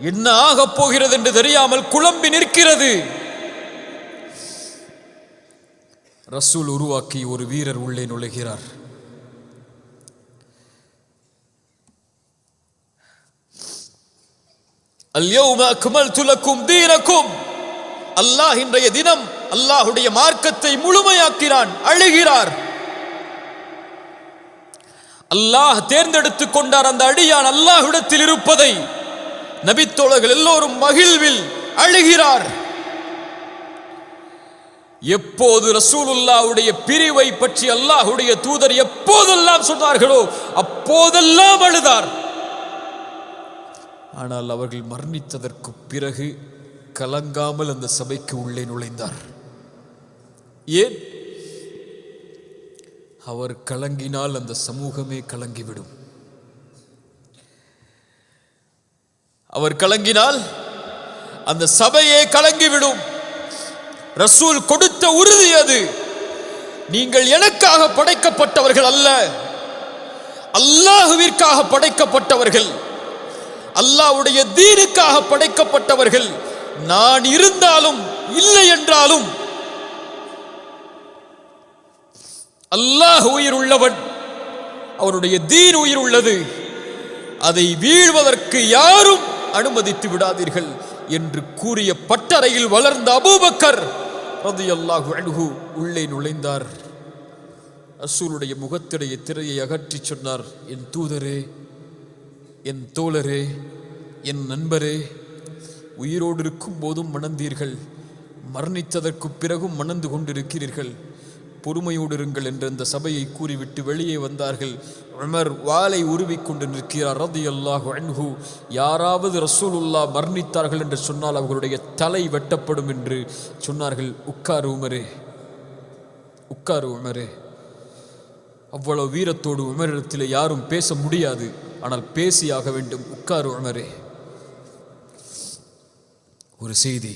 என்ன ஆகப் போகிறது என்று தெரியாமல் குழம்பி நிற்கிறது. ரசூல் உருவாக்கி ஒரு வீரர் உள்ளே நுழைகிறார். அல்யௌம அக்மல்து லக்கும் தீனக்கும். அல்லாஹ் இன்றைய தினம் அல்லாஹுடைய மார்க்கத்தை முழுமையாக்கிறான். அழுகிறார். அல்லாஹ் தேர்ந்தெடுத்துக் கொண்டார் அந்த அடியான் அல்லாஹ்விடத்தில் இருப்பதை. நபித்தோழர்கள் எல்லோரும் மகிழ்வில் அழுகிறார். எப்போது ரசூலுல்லாஹ்வுடைய பிரிவை பற்றி அல்லாஹ்வுடைய தூதர் எப்போதெல்லாம் சொன்னார்களோ அப்போதெல்லாம் அழுதார். ஆனால் அவர்கள் மரணித்ததற்கு பிறகு கலங்காமல் அந்த சபைக்கு உள்ளே நுழைந்தார். ஏன்? அவர் கலங்கினால் அந்த சமூகமே கலங்கிவிடும். அவர் கலங்கினால் அந்த சபையே கலங்கிவிடும். ரசூல் கொடுத்த உறுதி அது. நீங்கள் எனக்காக படைக்கப்பட்டவர்கள் அல்ல, அல்லாஹ்விற்காக படைக்கப்பட்டவர்கள். அல்லாஹ்வுடைய தீனுக்காக படைக்கப்பட்டவர்கள். நான் இருந்தாலும் இல்லை என்றாலும் அல்லாஹ் உயிர் உள்ளவன், அவருடைய தீன் உயிர் உள்ளது, அதை வீழ்வதற்கு யாரும் அனுமதித்து விடாதீர்கள் என்று கூறிய பட்டறையில் வளர்ந்த அபூபக்கர் ரலியல்லாஹு அன்ஹு உள்ளே நுழைந்தார். ரசூலுடைய முகத்திடைய திரையை அகற்றி சொன்னார், என் தூதரே, என் தோழரே, என் நண்பரே, உயிரோடு இருக்கும் போதும் மணந்தீர்கள், மரணித்ததற்கு பிறகும் மணந்து கொண்டிருக்கிறீர்கள், பொறுமையோடு இருங்கள் என்று அந்த சபையை கூறிவிட்டு வெளியே வந்தார்கள். உமர் வாளை உருவிக்கொண்டு நிற்கிறார் ரலியல்லாஹு அன்ஹு. யாராவது ரசூலுல்லாஹ் மரணித்தார்கள் என்று சொன்னால் அவர்களுடைய தலை வெட்டப்படும் என்று சொன்னார்கள். உட்காரு உமரே, உட்காரு உமரே. அவ்வளவு வீரத்தோடு உமரிடத்தில் யாரும் பேச முடியாது, ஆனால் பேசியாக வேண்டும். உட்காரு உமரே. ஒரு செய்தி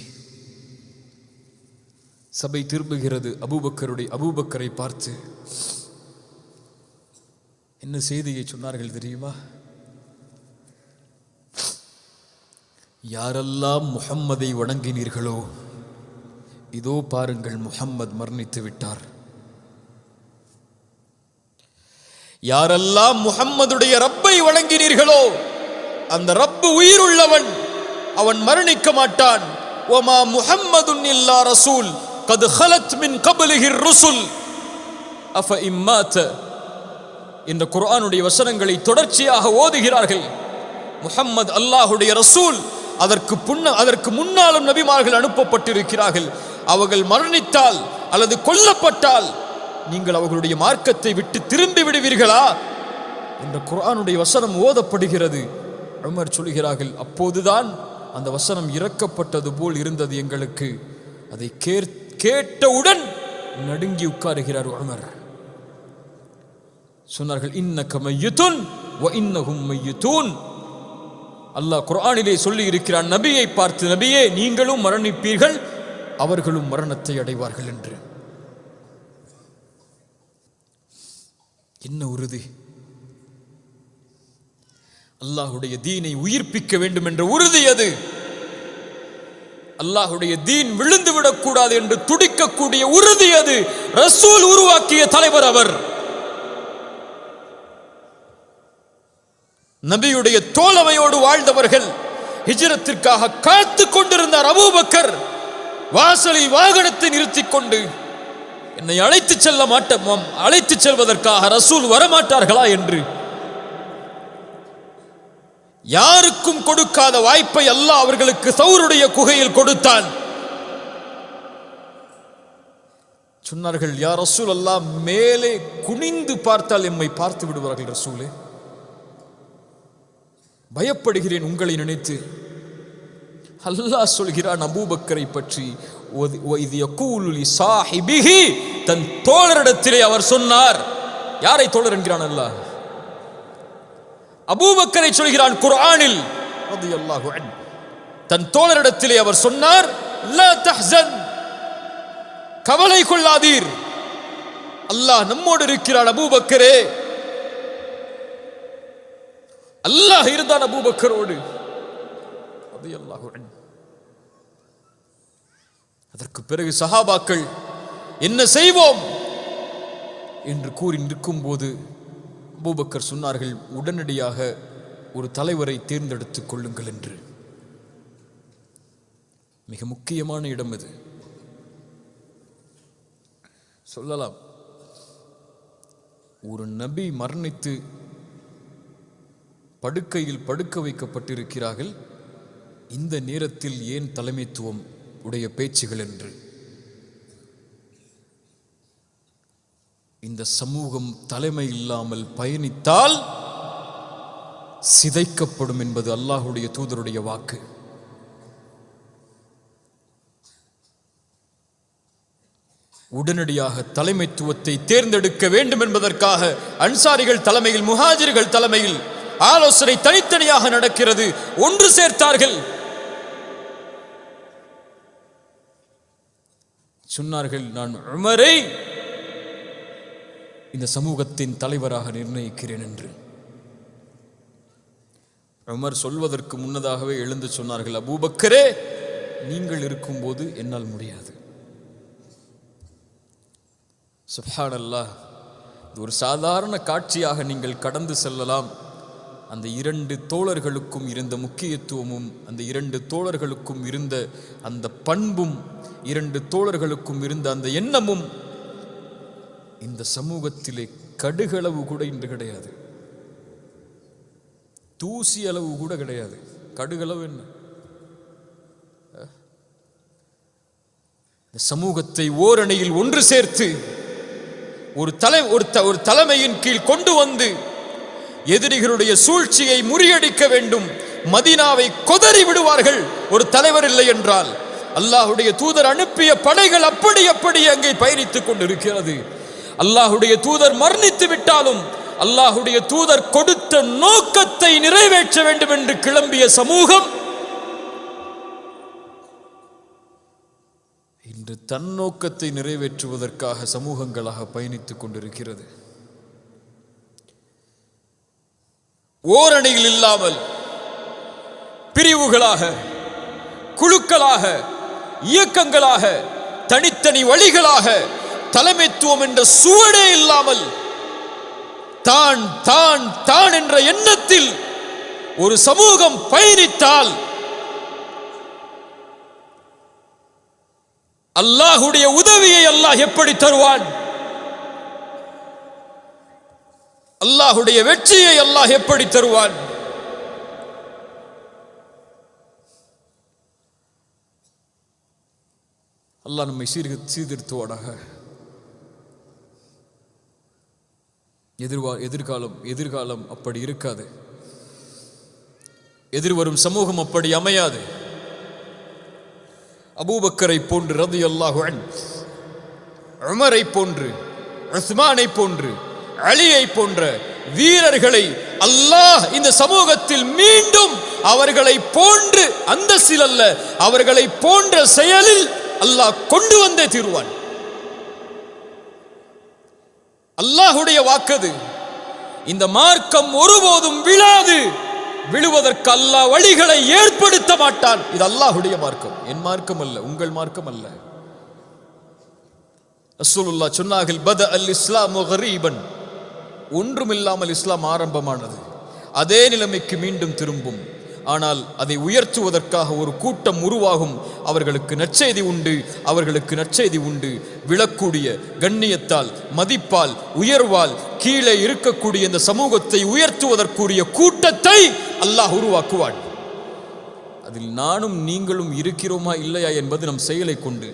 சபை திரும்புகிறது. அபூபக்கரை பார்த்து என்ன செய்தியை சொன்னார்கள் தெரியுமா? யாரெல்லாம் முஹம்மதை வணங்கினீர்களோ, இதோ பாருங்கள், முஹம்மது மரணித்து விட்டார். யாரெல்லாம் முஹம்மதுடைய ரப்பை வணங்கினீர்களோ, அந்த ரப்பு உயிருள்ளவன், அவன் மரணிக்க மாட்டான். வமா முஹம்மதுன் இல்லா ரசூல் கத் ஹலத் மின் கப்லிஹி ருசுல் அஃப இம்மாத என்ற குர்ஆனுடைய வசனங்களை தொடர்ச்சியாக ஓதுகிறார்கள். முஹம்மது அல்லாஹுடைய ரசூல், அதற்கு முன்னாலும் நபிமார்கள் அனுப்பப்பட்டிருக்கிறார்கள். அவர்கள் மரணித்தால் அல்லது கொல்லப்பட்டால் நீங்கள் அவர்களுடைய மார்க்கத்தை விட்டு திரும்பி விடுவீர்களா என்ற குர்ஆனுடைய வசனம் ஓதப்படுகிறது. உமர் சொல்கிறார்கள், அப்போதுதான் அந்த வசனம் இறக்கப்பட்டது போல் இருந்தது எங்களுக்கு. அதை கேட்டவுடன் நடுங்கி உட்காருகிறார் உமர். சொன்னார்கள், இன்னக மையுதுன் வ இன்னஹும் மையுதூன். அல்லாஹ் குர்ஆனிலே சொல்லி இருக்கிறான் நபியை பார்த்து, நபியே நீங்களும் மரணிப்பீர்கள், அவர்களும் மரணத்தை அடைவார்கள் என்று. என்ன உறுதி! அல்லாஹுடைய தீனை உயிர்ப்பிக்க வேண்டும் என்ற உறுதி அது. அல்லாஹுடைய தீன் விழுந்து விடக்கூடாது என்று துடிக்கக்கூடிய உறுதி அது. ரசூல் உருவாக்கிய தலைவர் அவர். நபியுடைய தோழமையோடு வாழ்ந்தவர்கள். ஹிஜ்ரத்திற்காக காத்து கொண்டிருந்தார் அபூபக்கர். வாசலில் வாகனத்தை நிறுத்திக் கொண்டு, என்னை அழைத்து செல்வதற்காக ரசூல் வரமாட்டார்களா என்று யாருக்கும் கொடுக்காத வாய்ப்பை அல்லாஹ் அவர்களுக்கு சௌருடைய குகையில் கொடுத்தான். சொன்னார்கள், யா ரசூல் அல்லாஹ், மேலே குனிந்து பார்த்தால் எம்மை பார்த்து விடுவார்கள் ரசூலே, பயப்படுகிறேன் உங்களை நினைத்து. அல்லாஹ் சொல்கிறான் அபூபக்கரை பற்றி, தன் தோழரிடத்திலே அவர் சொன்னார். யாரை தோழர் என்கிறான் அல்லாஹ்? அபூபக்கரை சொல்கிறான் குர்ஆனில் ரலியல்லாஹு அன்ஹு. தன் தோழரிடத்திலே அவர் சொன்னார், லா தஹ்சன், கவலை கொள்ளாதீர், அல்லாஹ் நம்மோடு இருக்கிறான். அபூபக்கரே, அல்லாஹ் இருந்தான் அபூபக்கரோடு ரலியல்லாஹு அன்ஹு. அதற்கு பிறகு சஹாபாக்கள் என்ன செய்வோம் என்று கூறி நிற்கும் போது அபூபக்கர் சொன்னார்கள், உடனடியாக ஒரு தலைவரை தேர்ந்தெடுத்துக் கொள்ளுங்கள் என்று. மிக முக்கியமான இடம் இது. சொல்லலாம், ஒரு நபி மரணித்து படுக்கையில் படுக்க வைக்கப்பட்டிருக்கிறார்கள், இந்த நேரத்தில் ஏன் தலைமைத்துவம் உடைய பேச்சுகள் என்று. இந்த சமூகம் தலைமை இல்லாமல் பயணித்தால் சிதைக்கப்படும் என்பது அல்லாஹுடைய தூதருடைய வாக்கு. உடனடியாக தலைமைத்துவத்தை தேர்ந்தெடுக்க வேண்டும் என்பதற்காக அன்சாரிகள் தலைமையில், முஹாஜிர்கள் தலைமையில் ஆலோசனை தனித்தனியாக நடக்கிறது. ஒன்று சேர்த்தார்கள். சொன்னார்கள், நான் உமரை இந்த சமூகத்தின் தலைவராக நிர்ணயிக்கிறேன் என்று. உமர் சொல்வதற்கு முன்னதாகவே எழுந்து சொன்னார்கள், அபூபக்கரே, நீங்கள் இருக்கும்போது என்னால் முடியாது. சுப்ஹானல்லாஹ். இது ஒரு சாதாரண காட்சியாக நீங்கள் கடந்து செல்லலாம். அந்த 2 தோழர்களுக்கும் இருந்த முக்கியத்துவமும், அந்த 2 தோழர்களுக்கும் இருந்த அந்த பண்பும், 2 தோழர்களுக்கும் இருந்த அந்த எண்ணமும் இந்த சமூகத்திலே கடுகளவு கூட இன்று கிடையாது. தூசி அளவு கூட கிடையாது. கடுகளவு என்ன? இந்த சமூகத்தை ஓரணியில் ஒன்று சேர்த்து ஒரு தலைமையின் கீழ் கொண்டு வந்து எதிரிகளுடைய சூழ்ச்சியை முறியடிக்க வேண்டும். மதீனாவை கொதறி விடுவார்கள் ஒரு தலைவர் இல்லை என்றால். அல்லாஹுடைய தூதர் அனுப்பிய படைகள் அப்படி அங்கே பயணித்துக் கொண்டிருக்கிறது. அல்லாஹுடைய தூதர் மரணித்து விட்டாலும் அல்லாஹுடைய தூதர் கொடுத்த நோக்கத்தை நிறைவேற்ற வேண்டும் என்று கிளம்பிய சமூகம் இன்று தன் நோக்கத்தை நிறைவேற்றுவதற்காக சமூகங்களாக பயணித்துக் கொண்டிருக்கிறது. ஓரணியில் இல்லாமல் பிரிவுகளாக, குழுக்களாக, இயக்கங்களாக, தனித்தனி வழிகளாக, தலைமைத்துவம் என்ற சுவடே இல்லாமல் தான் தான் தான் என்ற எண்ணத்தில் ஒரு சமூகம் பயணித்தால் அல்லாஹுடைய உதவியை அல்லாஹ் எப்படி தருவான்? அல்லாஹுடைய வெற்றியை அல்லாஹ் எப்படி தருவான்? அல்லாஹ் நம்மை சீர்திருத்துவானாக. எதிர்காலம் அப்படி இருக்காது. எதிர்வரும் சமூகம் அப்படி அமையாது. அபூபக்கரை போன்று ரலியல்லாஹு அன்ஹு, உமரை போன்று, உஸ்மானை போன்று, அலியை போன்ற வீரர்களை அல்லாஹ் இந்த சமூகத்தில் மீண்டும் அவர்களை போன்று அந்தஸ்தில் அல்ல, அவர்களை போன்ற செயலில் அல்லாஹ் கொண்டு வந்தே தீருவான். அல்லாஹுடைய வாக்கது. இந்த மார்க்கம் ஒருபோதும் விழாது. விழுவதற்கு அல்லாஹ் வழிகளை ஏற்படுத்த மாட்டான். இது அல்லாஹுடைய மார்க்கம், என் மார்க்கம் அல்ல, உங்கள் மார்க்கம் அல்ல. ரசூலுல்லாஹ் சொன்னார்கள், பத அல் இஸ்லாமு கரீபன், ஒன்றுமில்லாமல் இஸ்லாம் ஆரம்பமானது, அதே நிலைமைக்கு மீண்டும் திரும்பும். ஆனால் அதை உயர்த்துவதற்காக ஒரு கூட்டம் உருவாகும். அவர்களுக்கு நற்செய்தி உண்டு. விழக்கூடிய கண்ணியத்தால், மதிப்பால், உயர்வால் கீழே இருக்கக்கூடிய இந்த சமூகத்தை உயர்த்துவதற்குரிய கூட்டத்தை அல்லாஹ் உருவாக்குவான். அதில் நானும் நீங்களும் இருக்கிறோமா இல்லையா என்பது நம் செயலை கொண்டு.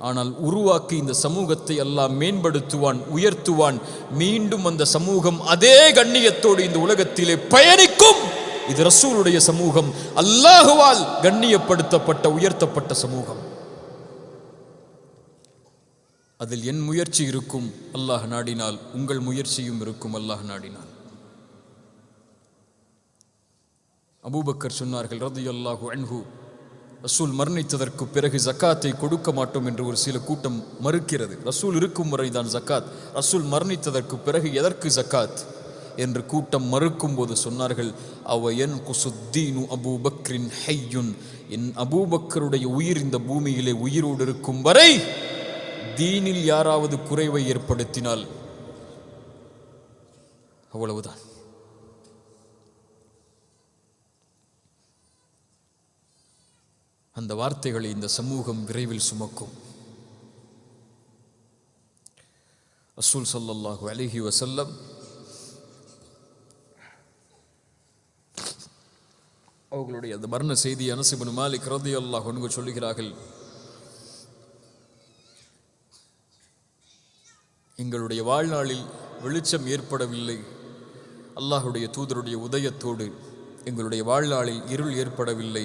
ஆனால் உருவாக்கி இந்த சமூகத்தை அல்லாஹ் மேம்படுத்துவான், உயர்த்துவான். மீண்டும் அந்த சமூகம் அதே கண்ணியத்தோடு இந்த உலகத்திலே பயணிக்கும். இது ரசூலுடைய சமூகம், அல்லாஹுவால் கண்ணியப்படுத்தப்பட்ட உயர்த்தப்பட்ட சமூகம். அதில் என் முயற்சி இருக்கும் அல்லாஹ் நாடினால், உங்கள் முயற்சியும் இருக்கும் அல்லாஹ் நாடினால். அபூபக்கர் சொன்னார்கள் ரலியல்லாஹு அன்ஹு, ரசூல் மரணித்ததற்கு பிறகு ஜக்காத்தை கொடுக்க மாட்டோம் என்று ஒரு சில கூட்டம் மறுக்கிறது. ரசூல் இருக்கும் வரைதான் ஜக்காத், ரசூல் மரணித்ததற்கு பிறகு எதற்கு ஜக்காத் என்று கூட்டம் மறுக்கும் போது சொன்னார்கள், அவ என் குசுத்தீனு அபூபக்ரின் ஹையுன், என் அபூபக்கருடைய உயிர் இந்த பூமியிலே உயிரோடு இருக்கும் வரை தீனில் யாராவது குறைவை ஏற்படுத்தினால் அவ்வளவுதான். அந்த வார்த்தைகளை இந்த சமூகம் விரைவில் சுமக்கும். ரசூல் ஸல்லல்லாஹு அலைஹி வஸல்லம் அவர்களுடைய அந்த மரண செய்தி அனஸ் இப்னு மாலிக் ரலியல்லாஹு அன்ஹு சொல்லுகிறார்கள், எங்களுடைய வாழ்நாளில் வெளிச்சம் ஏற்படவில்லை, அல்லாஹுடைய தூதருடைய உதயத்தோடு எங்களுடைய வாழ்நாளில் இருள் ஏற்படவில்லை,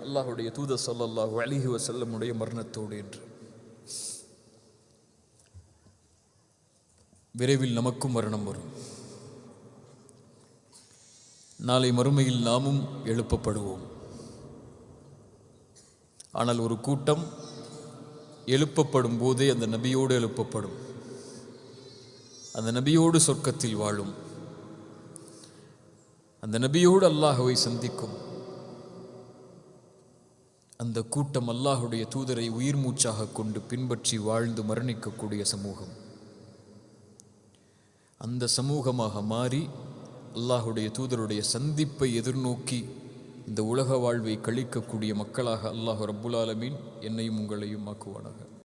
அல்லாஹுடைய தூதர் ஸல்லல்லாஹு அலைஹி வஸல்லமுடைய மரணத்தோடு என்று. விரைவில் நமக்கும் மரணம் வரும். நாளை மறுமையில் நாமும் எழுப்பப்படுவோம். ஆனால் ஒரு கூட்டம் எழுப்பப்படும் போதே அந்த நபியோடு எழுப்பப்படும், அந்த நபியோடு சொர்க்கத்தில் வாழும். அந்த நபியோடு அல்லாஹ்வை சந்திக்கும் அந்த கூட்டம் அல்லாஹுடைய தூதரை உயிர் மூச்சாக கொண்டு பின்பற்றி வாழ்ந்து மரணிக்கக்கூடிய சமூகம். அந்த சமூகமாக மாறி அல்லாஹுடைய தூதருடைய சந்திப்பை எதிர்நோக்கி இந்த உலக வாழ்வை கழிக்கக்கூடிய மக்களாக அல்லாஹ் ரப்புல் ஆலமீன் என்னையும் உங்களையும் ஆக்குவானாக.